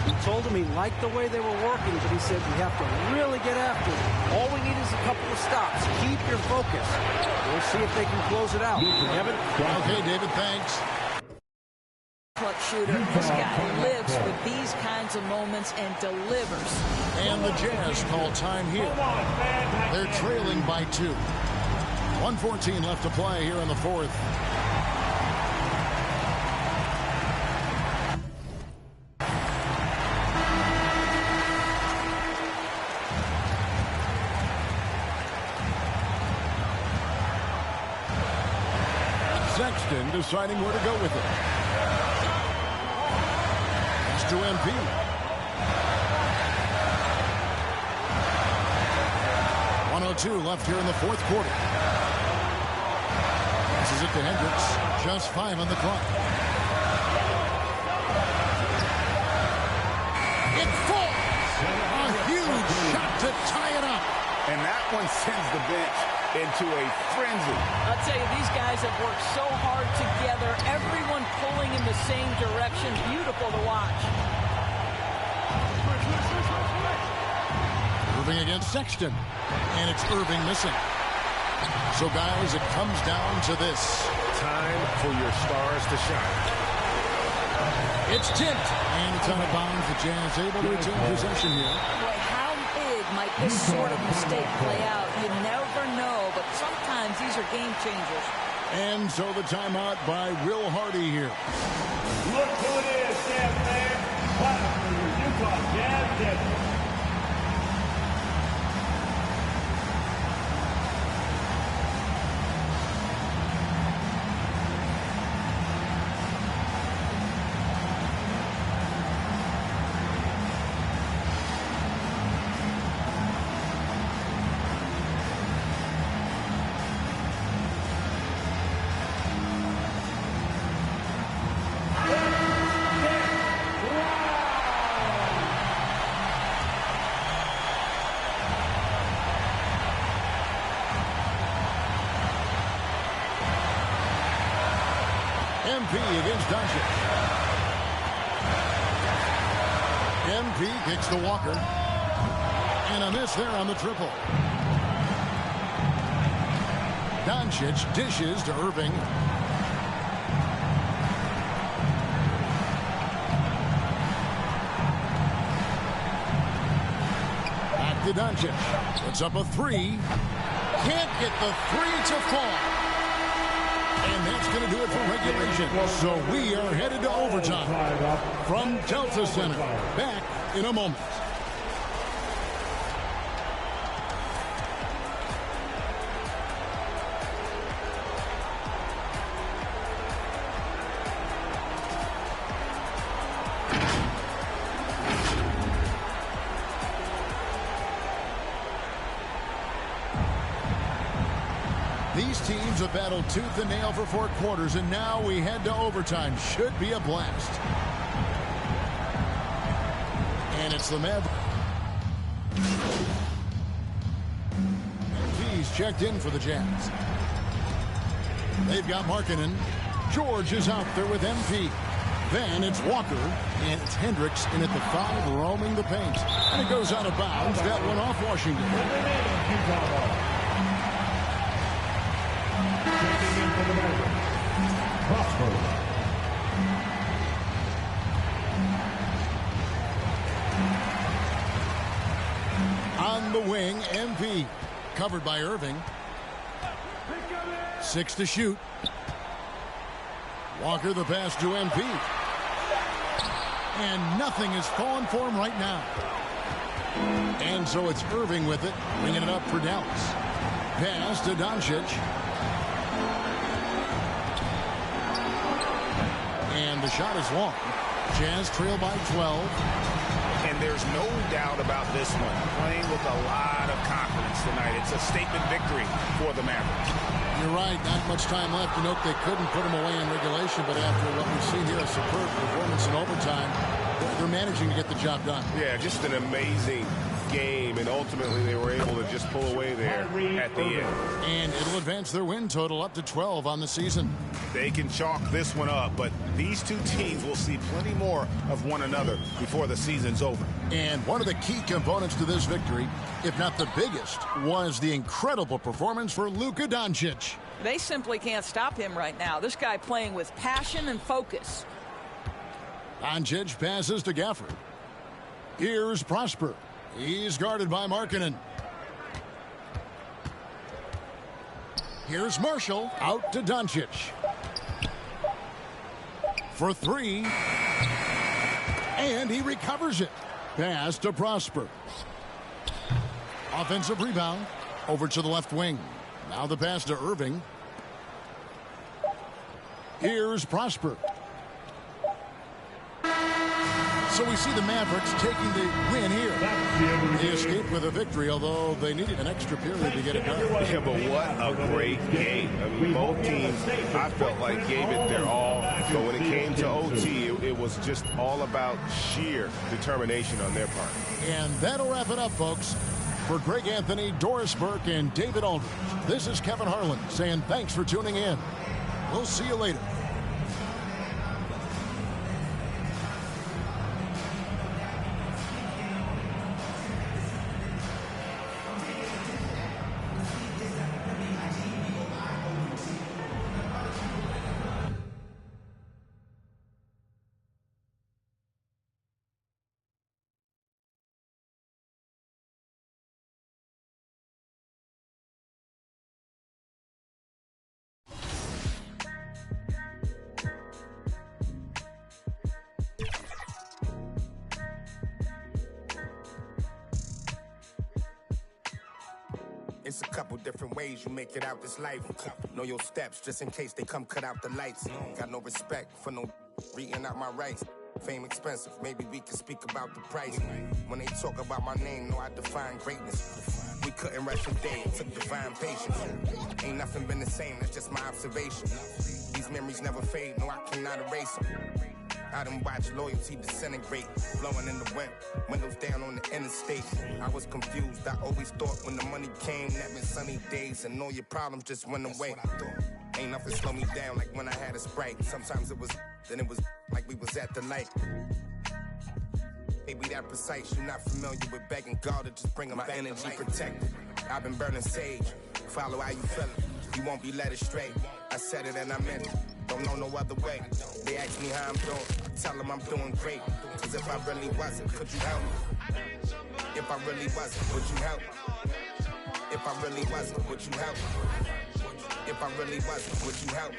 He told them he liked the way they were working, but he said we have to really get after it. All we need is a couple of stops. Keep your focus. We'll see if they can close it out. Kevin? Okay, David, thanks. Clutch shooter. This guy lives for these kinds of moments and delivers. And the Jazz call time here. They're trailing by 2. 1:14 left to play here in the fourth. Sexton deciding where to go with it. To MP. 1:02 left here in the fourth quarter. Passes it to Hendricks. Just 5 on the clock. It falls. A huge shot to tie it up. And that one sends the bench into a frenzy. I'll tell you, these guys have worked so hard together. Everyone pulling in the same direction. Beautiful to watch. Irving against Sexton. And it's Irving missing. So, guys, it comes down to this. Time for your stars to shine. It's tipped. And it's out of bounds. The Jazz able to retain possession here. Boy, how big might this sort of mistake play out? You never know, but sometimes these are game changers. And so the timeout by Will Hardy here. Look who it is, Jazz fans. Clap for your Utah Jazz Jets. MP against Doncic. MP kicks to Walker. And a miss there on the triple. Doncic dishes to Irving. Back to Doncic. Puts up a 3. Can't get the 3 to fall. And that's going to do it for regulation. So we are headed to overtime from Delta Center. Back in a moment. These teams have battled tooth and nail for 4 quarters, and now we head to overtime. Should be a blast. And it's the Mavericks. MP's checked in for the Jazz. They've got Markkanen. George is out there with MP. Then it's Walker, and it's Hendricks in at the 5, roaming the paint. And it goes out of bounds. That one off Washington. On the wing, MP. Covered by Irving. 6 to shoot. Walker the pass to MP. And nothing is falling for him right now. And so it's Irving with it, bringing it up for Dallas. Pass to Doncic. And the shot is long. Jazz trail by 12. And there's no doubt about this one. Playing with a lot of confidence tonight. It's a statement victory for the Mavericks. You're right. Not much time left. You know, they couldn't put him away in regulation, but after what we've seen here, a superb performance in overtime. they're managing to get the job done. Yeah, just an amazing game, and ultimately they were able to just pull away there at the end. And it'll advance their win total up to 12 on the season. They can chalk this one up, but these two teams will see plenty more of one another before the season's over. And one of the key components to this victory, if not the biggest, was the incredible performance for Luka Doncic. They simply can't stop him right now. This guy playing with passion and focus. Doncic passes to Gafford. Here's Prosper. He's guarded by Markkanen. Here's Marshall out to Doncic. For three. And he recovers it. Pass to Prosper. Offensive rebound. Over to the left wing. Now the pass to Irving. Here's Prosper. So we see the Mavericks taking the win here. They escaped with a victory, although they needed an extra period to get it done. Yeah, but what a great game. I mean, both teams, I felt like, gave it their all. But when it came to OT, it was just all about sheer determination on their part. And that'll wrap it up, folks. For Greg Anthony, Doris Burke, and David Aldridge, this is Kevin Harlan saying thanks for tuning in. We'll see you later. It's a couple different ways you make it out this life. Know your steps just in case they come cut out the lights. Got no respect for no reading out my rights. Fame expensive, maybe we can speak about the price. When they talk about my name, know I define greatness. We couldn't rush a day, it took divine patience. Ain't nothing been the same, that's just my observation. These memories never fade, no I cannot erase them. I done watched loyalty disintegrate, blowing in the wind, windows down on the interstate. I was confused, I always thought when the money came, that meant sunny days, and all your problems just went away. Ain't nothing slow me down like when I had a Sprite. Sometimes it was, then it was like we was at the light. Maybe that precise, you're not familiar with begging God to just bring them back. My energy protected, I've been burning sage. Follow how you feeling, you won't be led astray. I said it and I meant it. Don't know no other way. They ask me how I'm doing, I tell them I'm doing great. Cause if I really wasn't, could you help me? If I really wasn't, would you help me? If I really wasn't, would you help me? If I really wasn't, would you help me?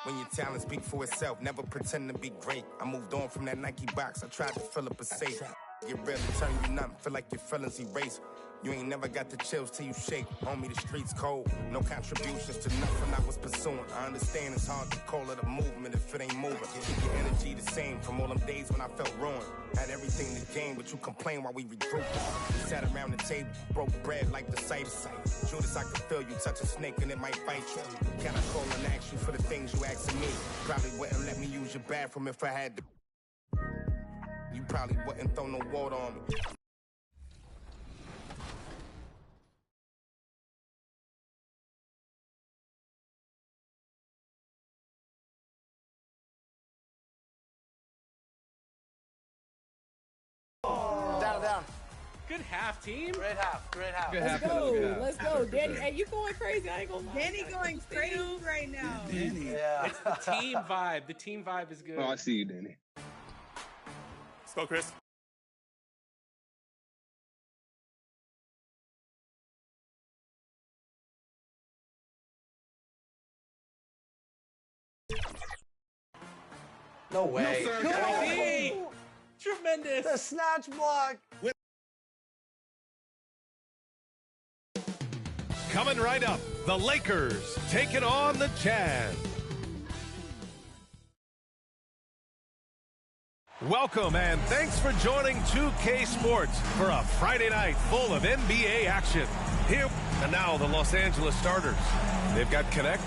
When your talent speak for itself, never pretend to be great. I moved on from that Nike box, I tried to fill up a safe. Get real and turn you nothing, feel like your feelings erase. You ain't never got the chills till you shake. Homie, the streets cold. No contributions to nothing I was pursuing. I understand it's hard to call it a movement if it ain't moving. Keep your energy the same from all them days when I felt ruined. Had everything to gain, but you complain while we regroup. We sat around the table, broke bread like the Cypher. Judas, I could feel you touch a snake and it might bite you. Can I call and ask you for the things you asking me? Probably wouldn't let me use your bathroom if I had to. You probably wouldn't throw no water on me. Down. Good half, team. Great half. Good Let's half. go. Let's go. Danny, hey, you going crazy. I ain't gonna lie. Danny going crazy right now. Danny. Yeah. It's the team vibe. The team vibe is good. Oh, I see you, Danny. Let's go, Chris. No way. No, sir. Tremendous. The snatch block. Coming right up, the Lakers taking on the Jazz. Welcome and thanks for joining 2K Sports for a Friday night full of NBA action. Here and now the Los Angeles starters. They've got Connect,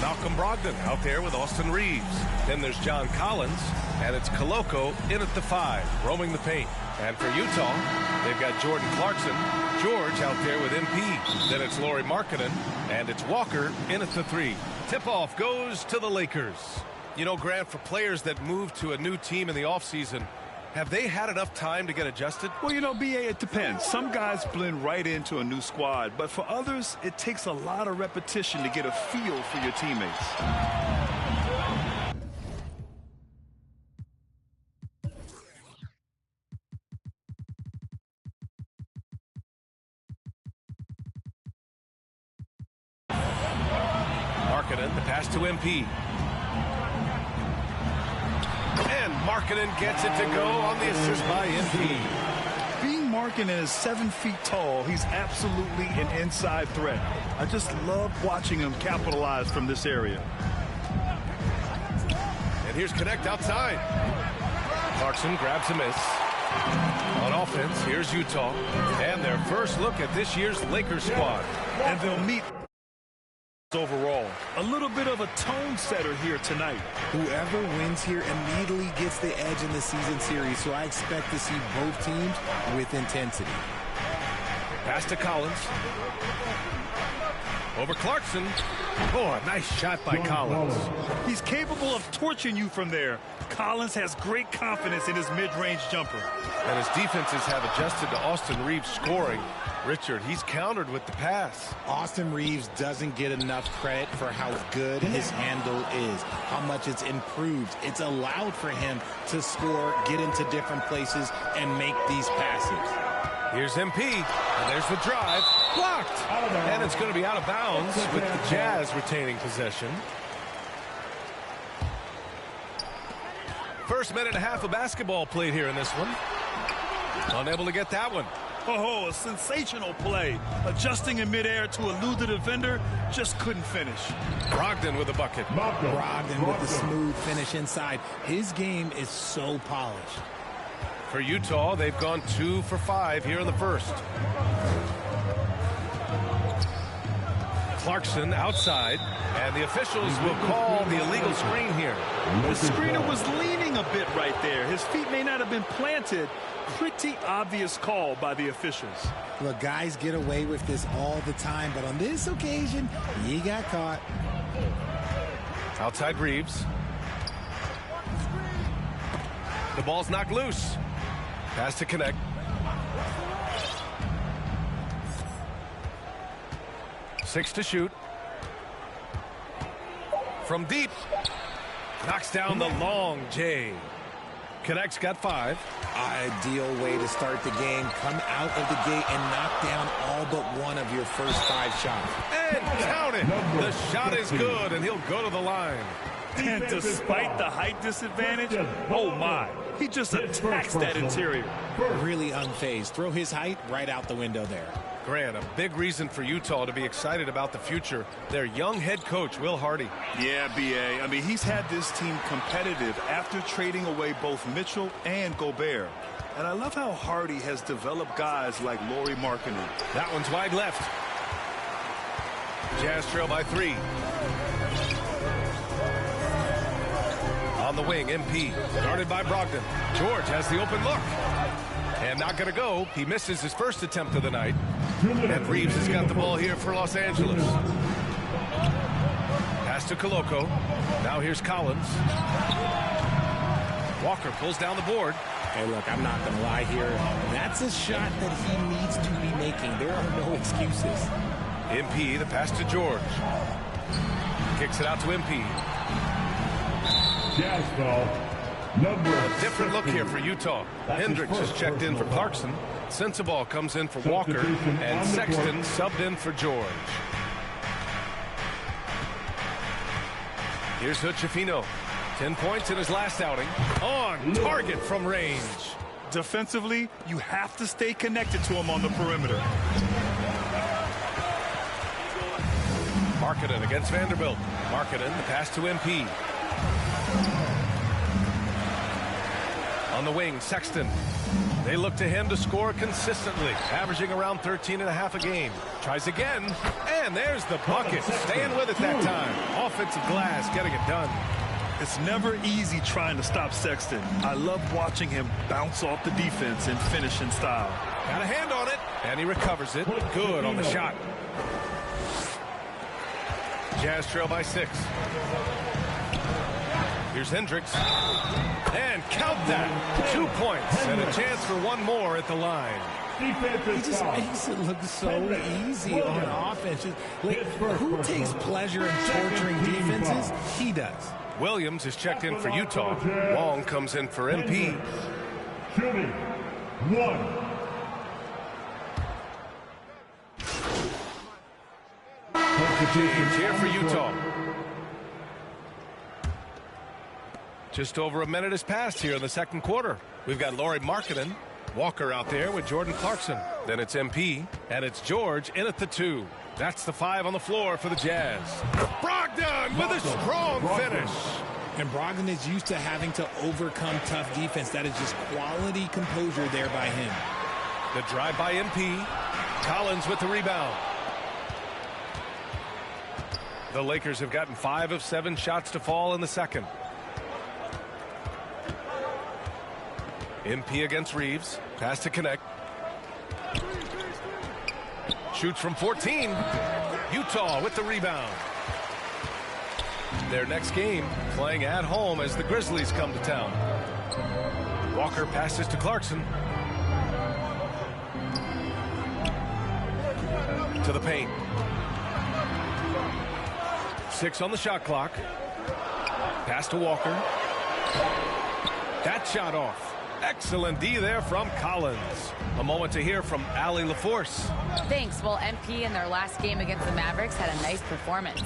Malcolm Brogdon out there with Austin Reeves. Then there's John Collins, and it's Koloko in at the 5, roaming the paint. And for Utah, they've got Jordan Clarkson, George out there with MP. Then it's Lauri Markkanen, and it's Walker in at the 3. Tip-off goes to the Lakers. You know, Grant, for players that move to a new team in the offseason, have they had enough time to get adjusted? Well, you know, B.A., it depends. Some guys blend right into a new squad, but for others, it takes a lot of repetition to get a feel for your teammates. Markkanen, the pass to MP. And Markkanen gets it to go on the assist by MP. Being Markkanen is 7 feet tall, he's absolutely an inside threat. I just love watching him capitalize from this area. And here's Connect outside. Clarkson grabs a miss. On offense, here's Utah. And their first look at this year's Lakers squad. And they'll meet overall. A little bit of a tone setter here tonight. Whoever wins here immediately gets the edge in the season series, so I expect to see both teams with intensity. Pass to Collins. Over Clarkson. Oh, a nice shot by Collins. He's capable of torching you from there. Collins has great confidence in his mid-range jumper. And his defenses have adjusted to Austin Reeves scoring. Richard, he's countered with the pass. Austin Reeves doesn't get enough credit for how good his handle is, how much it's improved. It's allowed for him to score, get into different places, and make these passes. Here's MP, and there's the drive. Blocked! And it's going to be out of bounds with the Jazz retaining possession. First minute and a half of basketball played here in this one. Unable to get that one. Oh, a sensational play. Adjusting in midair to elude the defender, just couldn't finish. Brogdon with a bucket. Brogdon with the smooth finish inside. His game is so polished. For Utah, they've gone 2 for 5 here in the first. Clarkson outside, and the officials will call the illegal screen here. The screener was leaning a bit right there. His feet may not have been planted. Pretty obvious call by the officials. Look, guys get away with this all the time, but on this occasion, he got caught. Outside Reeves. The ball's knocked loose. Pass to Connect. Six to shoot. From deep. Knocks down the long J. Connect's got 5. Ideal way to start the game. Come out of the gate and knock down all but one of your first 5 shots. And count it. The shot is good, and he'll go to the line. And despite the height disadvantage, oh my, he just attacks that interior. Really unfazed. Throw his height right out the window there. Grant, a big reason for Utah to be excited about the future. Their young head coach, Will Hardy. Yeah, B.A. I mean, he's had this team competitive after trading away both Mitchell and Gobert. And I love how Hardy has developed guys like Lauri Markkanen. That one's wide left. Jazz trail by 3. On the wing, MP. Guarded by Brogdon. George has the open look. And not going to go. He misses his first attempt of the night. And Reeves has got the ball here for Los Angeles. Pass to Koloko. Now here's Collins. Walker pulls down the board. Hey, look, I'm not going to lie here. That's a shot that he needs to be making. There are no excuses. MP, the pass to George. Kicks it out to MP. Jazz ball. A different look here for Utah. Hendricks has checked in for Clarkson. Sensabaugh comes in for Walker. And Sexton subbed in for George. Here's Hood-Schifino. 10 points in his last outing. On target from range. Defensively, you have to stay connected to him on the perimeter. Markkanen against Vanderbilt. Markkanen, the pass to MP. On the wing, Sexton. They look to him to score consistently, averaging around 13.5 a game. Tries again, and there's the bucket. Staying with it that time. Offensive glass, getting it done. It's never easy trying to stop Sexton. I love watching him bounce off the defense and finish in style. Got a hand on it, and he recovers it. Good on the shot. Jazz trail by 6. Here's Hendricks. And count that. 2 points and a chance for one more at the line. He just makes it look so easy on offense. Like, who takes pleasure in torturing defenses? He does. Williams is checked in for Utah. Long comes in for MP. Shooting 1. James here for Utah. Just over a minute has passed here in the second quarter. We've got Lauri Markkanen, Walker out there with Jordan Clarkson. Then it's MP, and it's George in at the 2. That's the 5 on the floor for the Jazz. Brogdon with a strong finish. And Brogdon is used to having to overcome tough defense. That is just quality composure there by him. The drive by MP. Collins with the rebound. The Lakers have gotten 5 of 7 shots to fall in the second. MP against Reeves. Pass to Connect. Shoots from 14. Utah with the rebound. Their next game playing at home as the Grizzlies come to town. Walker passes to Clarkson. To the paint. 6 on the shot clock. Pass to Walker. That shot off. Excellent D there from Collins. A moment to hear from Allie LaForce. Thanks. Well, MP in their last game against the Mavericks had a nice performance.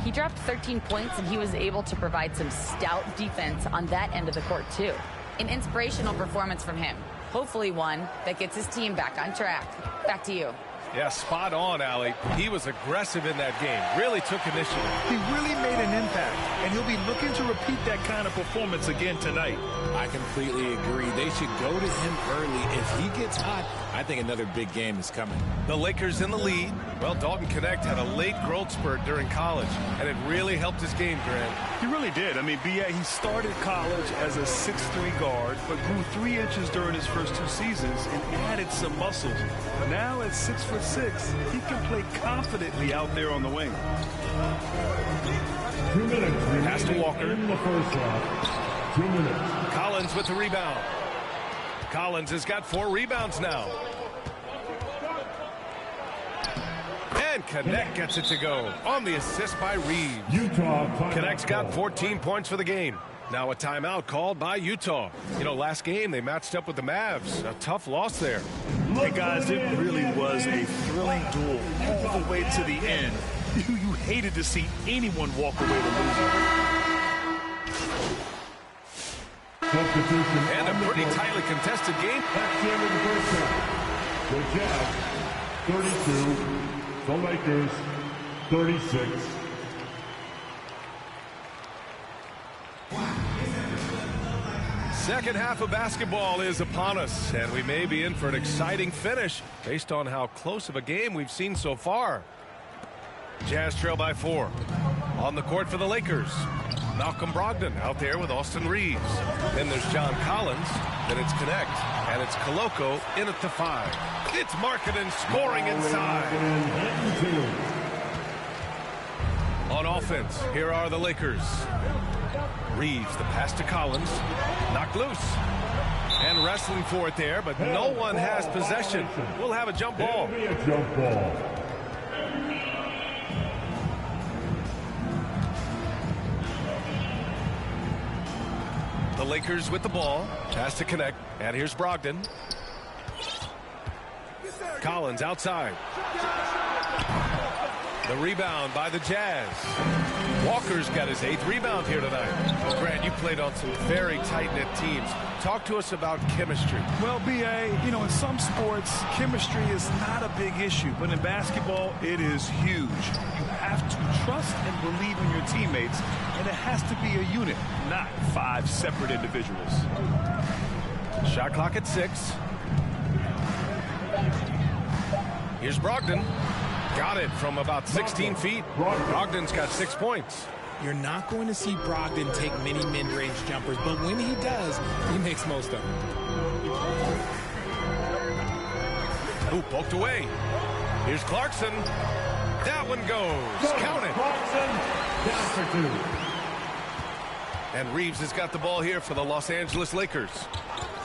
He dropped 13 points, and he was able to provide some stout defense on that end of the court, too. An inspirational performance from him. Hopefully one that gets his team back on track. Back to you. Yeah, spot on, Allie. He was aggressive in that game. Really took initiative. He really made an impact, and he'll be looking to repeat that kind of performance again tonight. I completely agree. They should go to him early. If he gets hot, I think another big game is coming. The Lakers in the lead. Well, Dalton Connect had a late growth spurt during college, and it really helped his game, Grant. He really did. I mean, B.A., he started college as a 6'3" guard, but grew 3 inches during his first 2 seasons and added some muscles. Now at 6'6", he can play confidently out there on the wing. 2 minutes. Pass to Walker. In the first half. 2 minutes. Collins with the rebound. Collins has got 4 rebounds now. And Connect gets it to go on the assist by Reeves. Utah. Connect's got 14 points for the game. Now a timeout called by Utah. You know, last game they matched up with the Mavs. A tough loss there. Hey, guys, it really was a thrilling duel all the way to the end. You hated to see anyone walk away to lose. And a pretty tightly contested game. That's the end of the first half. The Jazz 32, the Lakers 36. Second half of basketball is upon us, and we may be in for an exciting finish based on how close of a game we've seen so far. Jazz trail by 4. On the court for the Lakers, Malcolm Brogdon out there with Austin Reeves. Then there's John Collins. Then it's Connect. And it's Koloko in at the 5. It's Markkanen scoring inside. On offense, here are the Lakers. Reeves, the pass to Collins. Knocked loose. And wrestling for it there, but no one has possession. We'll have a jump ball. The Lakers with the ball. Pass to Connect. And here's Brogdon. Collins outside. The rebound by the Jazz. Walker's got his 8th rebound here tonight. Well, Grant, you played on some very tight-knit teams. Talk to us about chemistry. Well, B.A., you know, in some sports, chemistry is not a big issue. But in basketball, it is huge. You have to trust and believe in your teammates. And it has to be a unit, not 5 separate individuals. Shot clock at 6. Here's Brogdon. Got it from about 16 feet. Brogdon's got 6 points. You're not going to see Brogdon take many mid-range jumpers, but when he does, he makes most of them. Ooh, poked away. Here's Clarkson. That one goes. Count it. Clarkson, down for 2. And Reeves has got the ball here for the Los Angeles Lakers.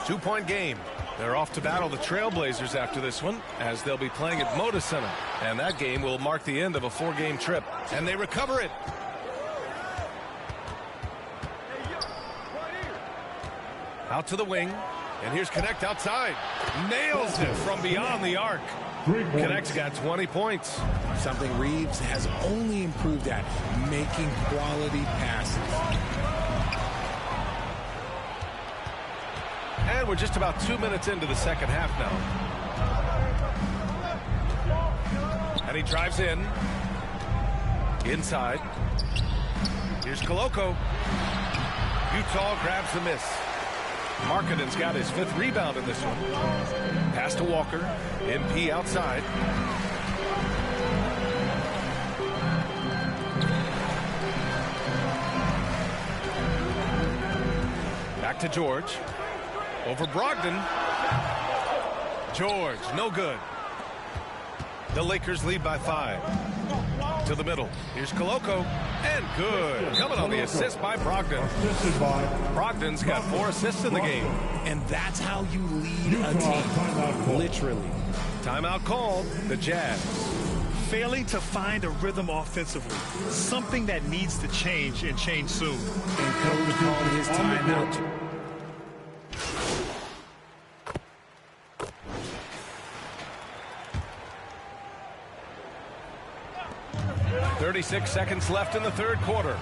2-point game. They're off to battle the Trailblazers after this one, as they'll be playing at Moda Center. And that game will mark the end of a 4-game trip. And they recover it. Out to the wing. And here's Connect outside. Nails it from beyond the arc. Connect's got 20 points. Something Reeves has only improved at, making quality passes. And we're just about 2 minutes into the second half now. And he drives in. Inside. Here's Koloko. Utah grabs the miss. Markkanen's got his 5th rebound in this one. Pass to Walker. MP outside. Back to George. Over Brogdon. George, no good. The Lakers lead by 5. To the middle. Here's Koloko. And good. Coming on the assist by Brogdon. Brogdon's got 4 assists in the game. And that's how you lead a team. Literally. Timeout called. The Jazz. Failing to find a rhythm offensively. Something that needs to change and change soon. And coach called his timeout. 36 seconds left in the third quarter.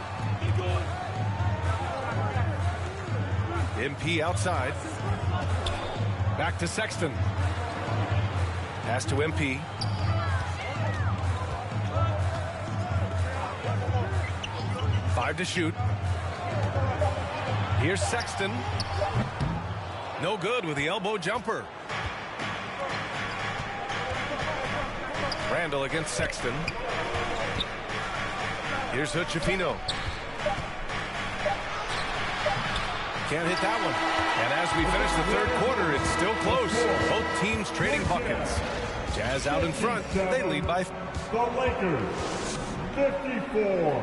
MP outside. Back to Sexton. Pass to MP. Five to shoot. Here's Sexton. No good with the elbow jumper. Randall against Sexton. Here's Hood-Schifino. Can't hit that one. And as we finish the third quarter, it's still close. Both teams trading buckets. Jazz out in front. They lead by... The Lakers, 54.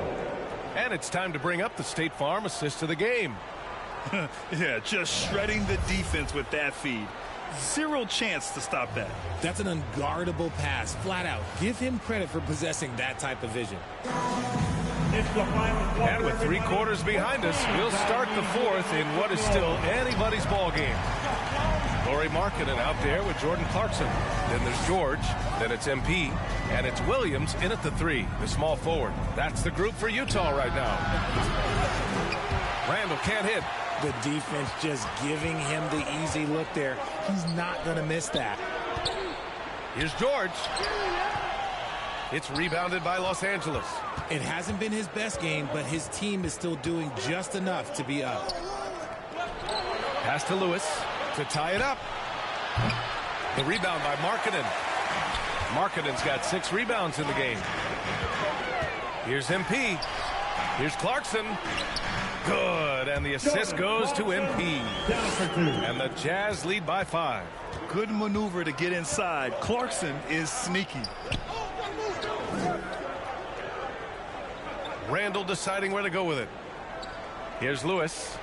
And it's time to bring up the State Farm assist of the game. Yeah, just shredding the defense with that feed. Zero chance to stop that. That's an unguardable pass, flat out. Give him credit for possessing that type of vision. And with 3 quarters behind us, we'll start the fourth in what is still anybody's ball game. Lauri Markkanen out there with Jordan Clarkson. Then there's George. Then it's MP. And it's Williams in at the 3, the small forward. That's the group for Utah right now. Randall can't hit. The defense just giving him the easy look there. He's not going to miss that. Here's George. It's rebounded by Los Angeles. It hasn't been his best game, but his team is still doing just enough to be up. Pass to Lewis to tie it up. The rebound by Markkanen. Markkanen's got 6 rebounds in the game. Here's MP. Here's Clarkson. Good, and the assist goes to MP. And the Jazz lead by 5. Good maneuver to get inside. Clarkson is sneaky. Randall deciding where to go with it. Here's Lewis.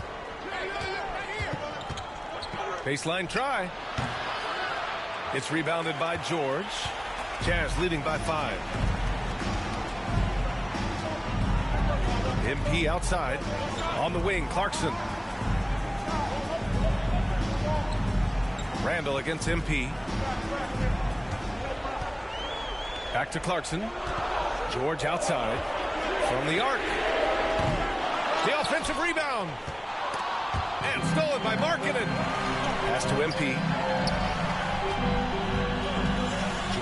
Baseline try. It's rebounded by George. Jazz leading by 5. MP outside. On the wing, Clarkson. Randall against MP. Back to Clarkson. George outside. From the arc. The offensive rebound. And stolen by Markkanen. Pass to MP.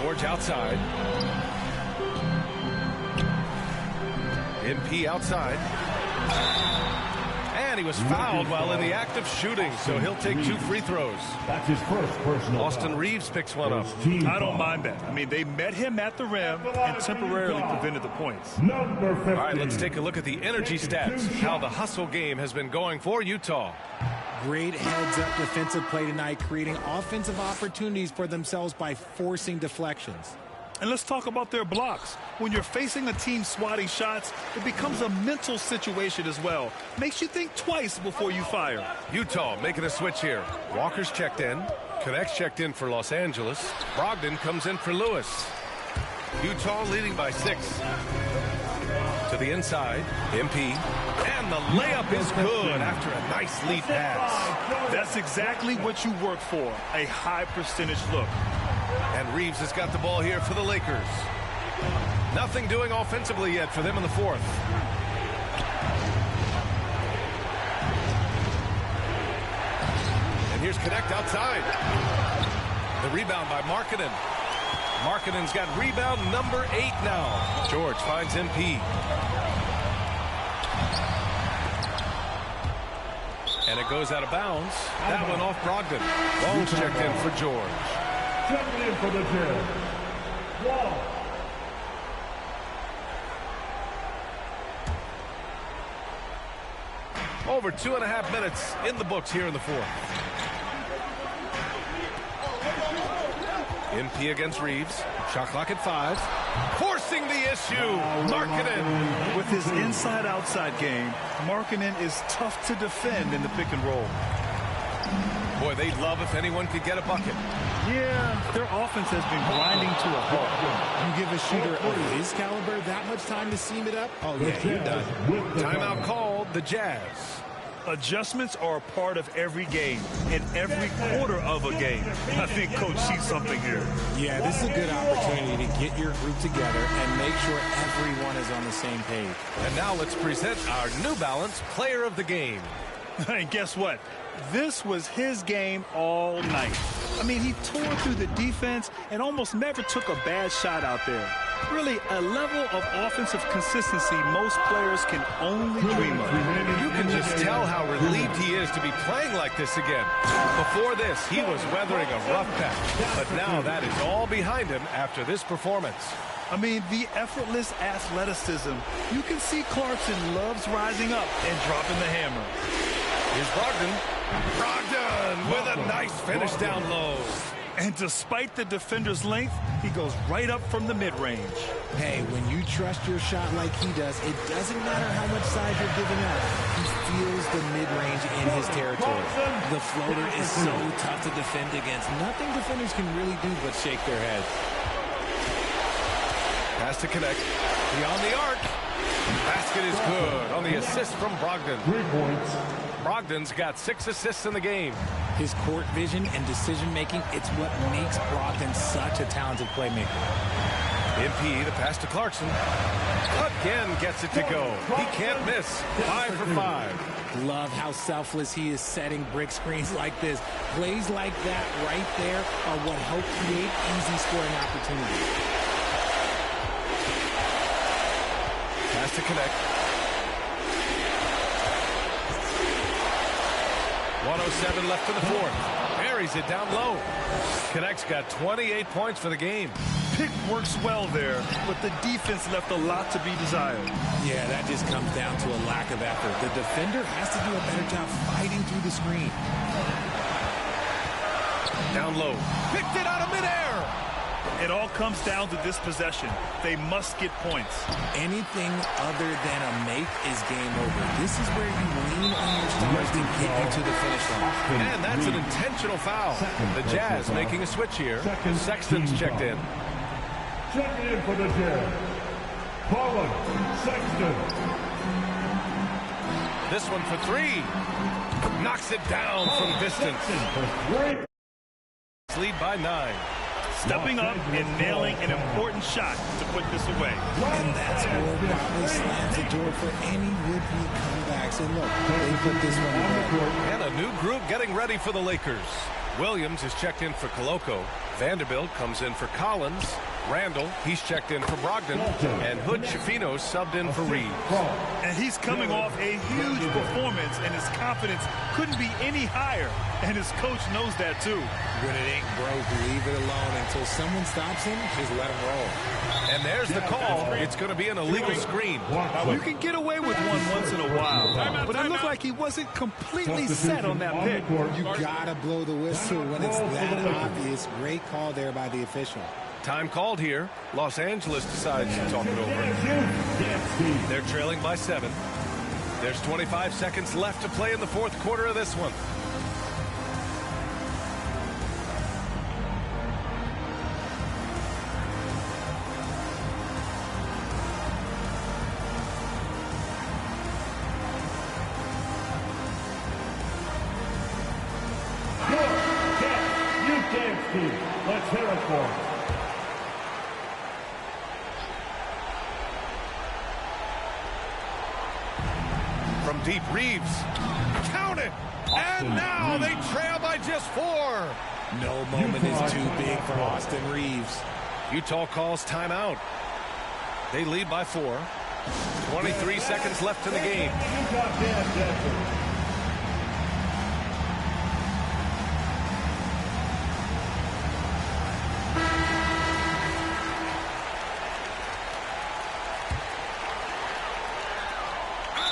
George outside. MP outside. And he was fouled while in the act of shooting, so he'll take 2 free throws. That's his first personal Austin foul. Reeves picks one up. I don't mind that. I mean, they met him at the rim and temporarily prevented the points. Number 15. All right, let's take a look at the energy stats, how the hustle game has been going for Utah. Great heads-up defensive play tonight, creating offensive opportunities for themselves by forcing deflections. And let's talk about their blocks. When you're facing a team swatting shots, it becomes a mental situation as well. Makes you think twice before you fire. Utah making a switch here. Walker's checked in. Connects checked in for Los Angeles. Brogdon comes in for Lewis. Utah leading by 6. To the inside, MP. And the layup is good after a nice lead pass. That's exactly what you work for, a high percentage look. And Reeves has got the ball here for the Lakers. Nothing doing offensively yet for them in the 4th. And here's Connect outside. The rebound by Markkanen. Markkanen's got rebound number 8 now. George finds MP. And it goes out of bounds. That one off Brogdon. Ball's checked in for George. Checking in for the Jazz. Wall. Over 2.5 minutes in the books here in the 4th. MP against Reeves. Shot clock at 5. Forcing the issue. Markkanen. With his inside-outside game, Markkanen is tough to defend in the pick and roll. Boy, they'd love if anyone could get a bucket. Yeah, their offense has been grinding to a halt. You give a shooter of his caliber that much time to seam it up? Oh, yeah, you're done. Timeout called, the Jazz. Adjustments are a part of every game and every quarter of a game. I think Coach sees something here. Yeah, this is a good opportunity to get your group together and make sure everyone is on the same page. And now let's present our New Balance Player of the Game. And guess what? This was his game all night. I mean, he tore through the defense and almost never took a bad shot out there. Really, a level of offensive consistency most players can only dream of. You can just tell how relieved he is to be playing like this again. Before this, he was weathering a rough patch, but now that is all behind him after this performance. I mean, the effortless athleticism. You can see Clarkson loves rising up and dropping the hammer. Here's Brogdon. Brogdon with a nice finish down low. And despite the defender's length, he goes right up from the mid-range. Hey, when you trust your shot like he does, it doesn't matter how much size you're giving up. He feels the mid-range in his territory. The floater is so tough to defend against. Nothing defenders can really do but shake their heads. Pass to Connect. Beyond the arc. Basket is good on the assist from Brogdon. 3 points. Brogdon's got 6 assists in the game. His court vision and decision-making, it's what makes Brogdon such a talented playmaker. MP, the pass to Clarkson. Again gets it to go. He can't miss. 5 for 5. Love how selfless he is setting brick screens like this. Plays like that right there are what help create easy scoring opportunities. Pass to Connect. 1:07 left in the 4th. Buries it down low. Connect's got 28 points for the game. Pick works well there, but the defense left a lot to be desired. Yeah, that just comes down to a lack of effort. The defender has to do a better job fighting through the screen. Down low. Picked it out of midair. It all comes down to this possession. They must get points. Anything other than a make is game over. This is where you lean on your stars to get you to the finish line. And that's an intentional foul. The Jazz making a switch here. Sexton's checked in. Checking in for the Jazz. Colin Sexton. This one for 3. Knocks it down from distance. Lead by 9. Stepping up and nailing an important shot to put this away. And that score probably slams the door for any would-be comebacks. And look, they put this one away. And a new group getting ready for the Lakers. Williams is checked in for Koloko. Vanderbilt comes in for Collins. Randall, he's checked in for Brogdon, and Hood Schifino subbed in for Reeves. And he's coming off a huge performance, and his confidence couldn't be any higher, and his coach knows that too. When it ain't broke, leave it alone until someone stops him. Just let him roll. And there's the call. It's going to be an illegal screen. You can get away with one once in a while, but it looked like he wasn't completely set on that pick. You gotta blow the whistle when it's that obvious. Great call there by the official. Time called here. Los Angeles decides to talk it over. They're trailing by 7. There's 25 seconds left to play in the fourth quarter of this one. Let's hear it for him. From deep, Reeves. Count it! And now they trail by just 4. No moment is too big for Austin Reeves. Utah calls timeout. They lead by 4. 23 seconds left in the game.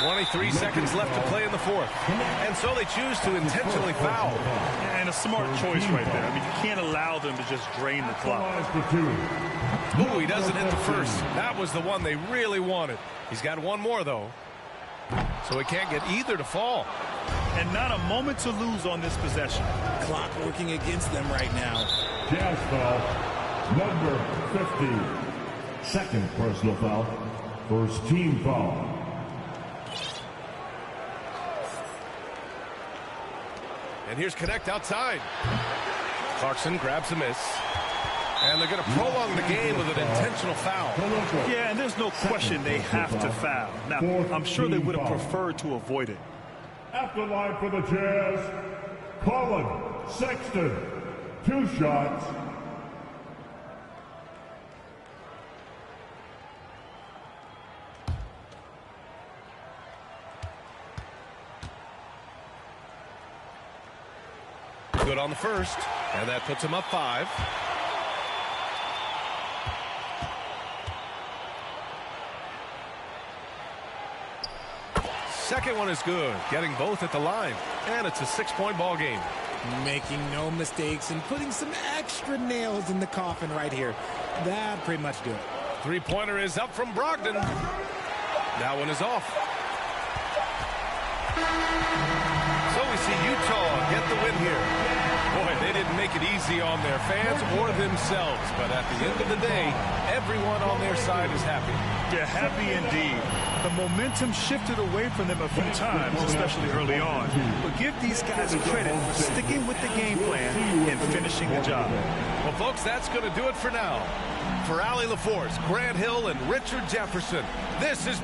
23 seconds left to play in the fourth. And so they choose to intentionally foul. And a smart choice right there. I mean, you can't allow them to just drain the clock. Ooh, he doesn't hit the first. That was the one they really wanted. He's got one more, though. So he can't get either to fall. And not a moment to lose on this possession. Clock working against them right now. Jazz foul, number 50. Second personal foul. First team foul. And here's Connect outside. Clarkson grabs a miss. And they're going to prolong the game with an intentional foul. Yeah, and there's no question they have to foul. Now, I'm sure they would have preferred to avoid it. At the line for the Jazz, Colin Sexton. 2 shots. Good on the first, and that puts him up 5. Second one is good, getting both at the line, and it's a 6-point ball game. Making no mistakes and putting some extra nails in the coffin right here. That pretty much do it. 3-pointer is up from Brogdon. That one is off. So we see Utah get the win here. Boy, they didn't make it easy on their fans or themselves, but at the end of the day, everyone on their side is happy. Yeah, happy indeed. The momentum shifted away from them a few times, especially early on. But give these guys credit for sticking with the game plan and finishing the job. Well, folks, that's going to do it for now. For Allie LaForce, Grant Hill, and Richard Jefferson, this is...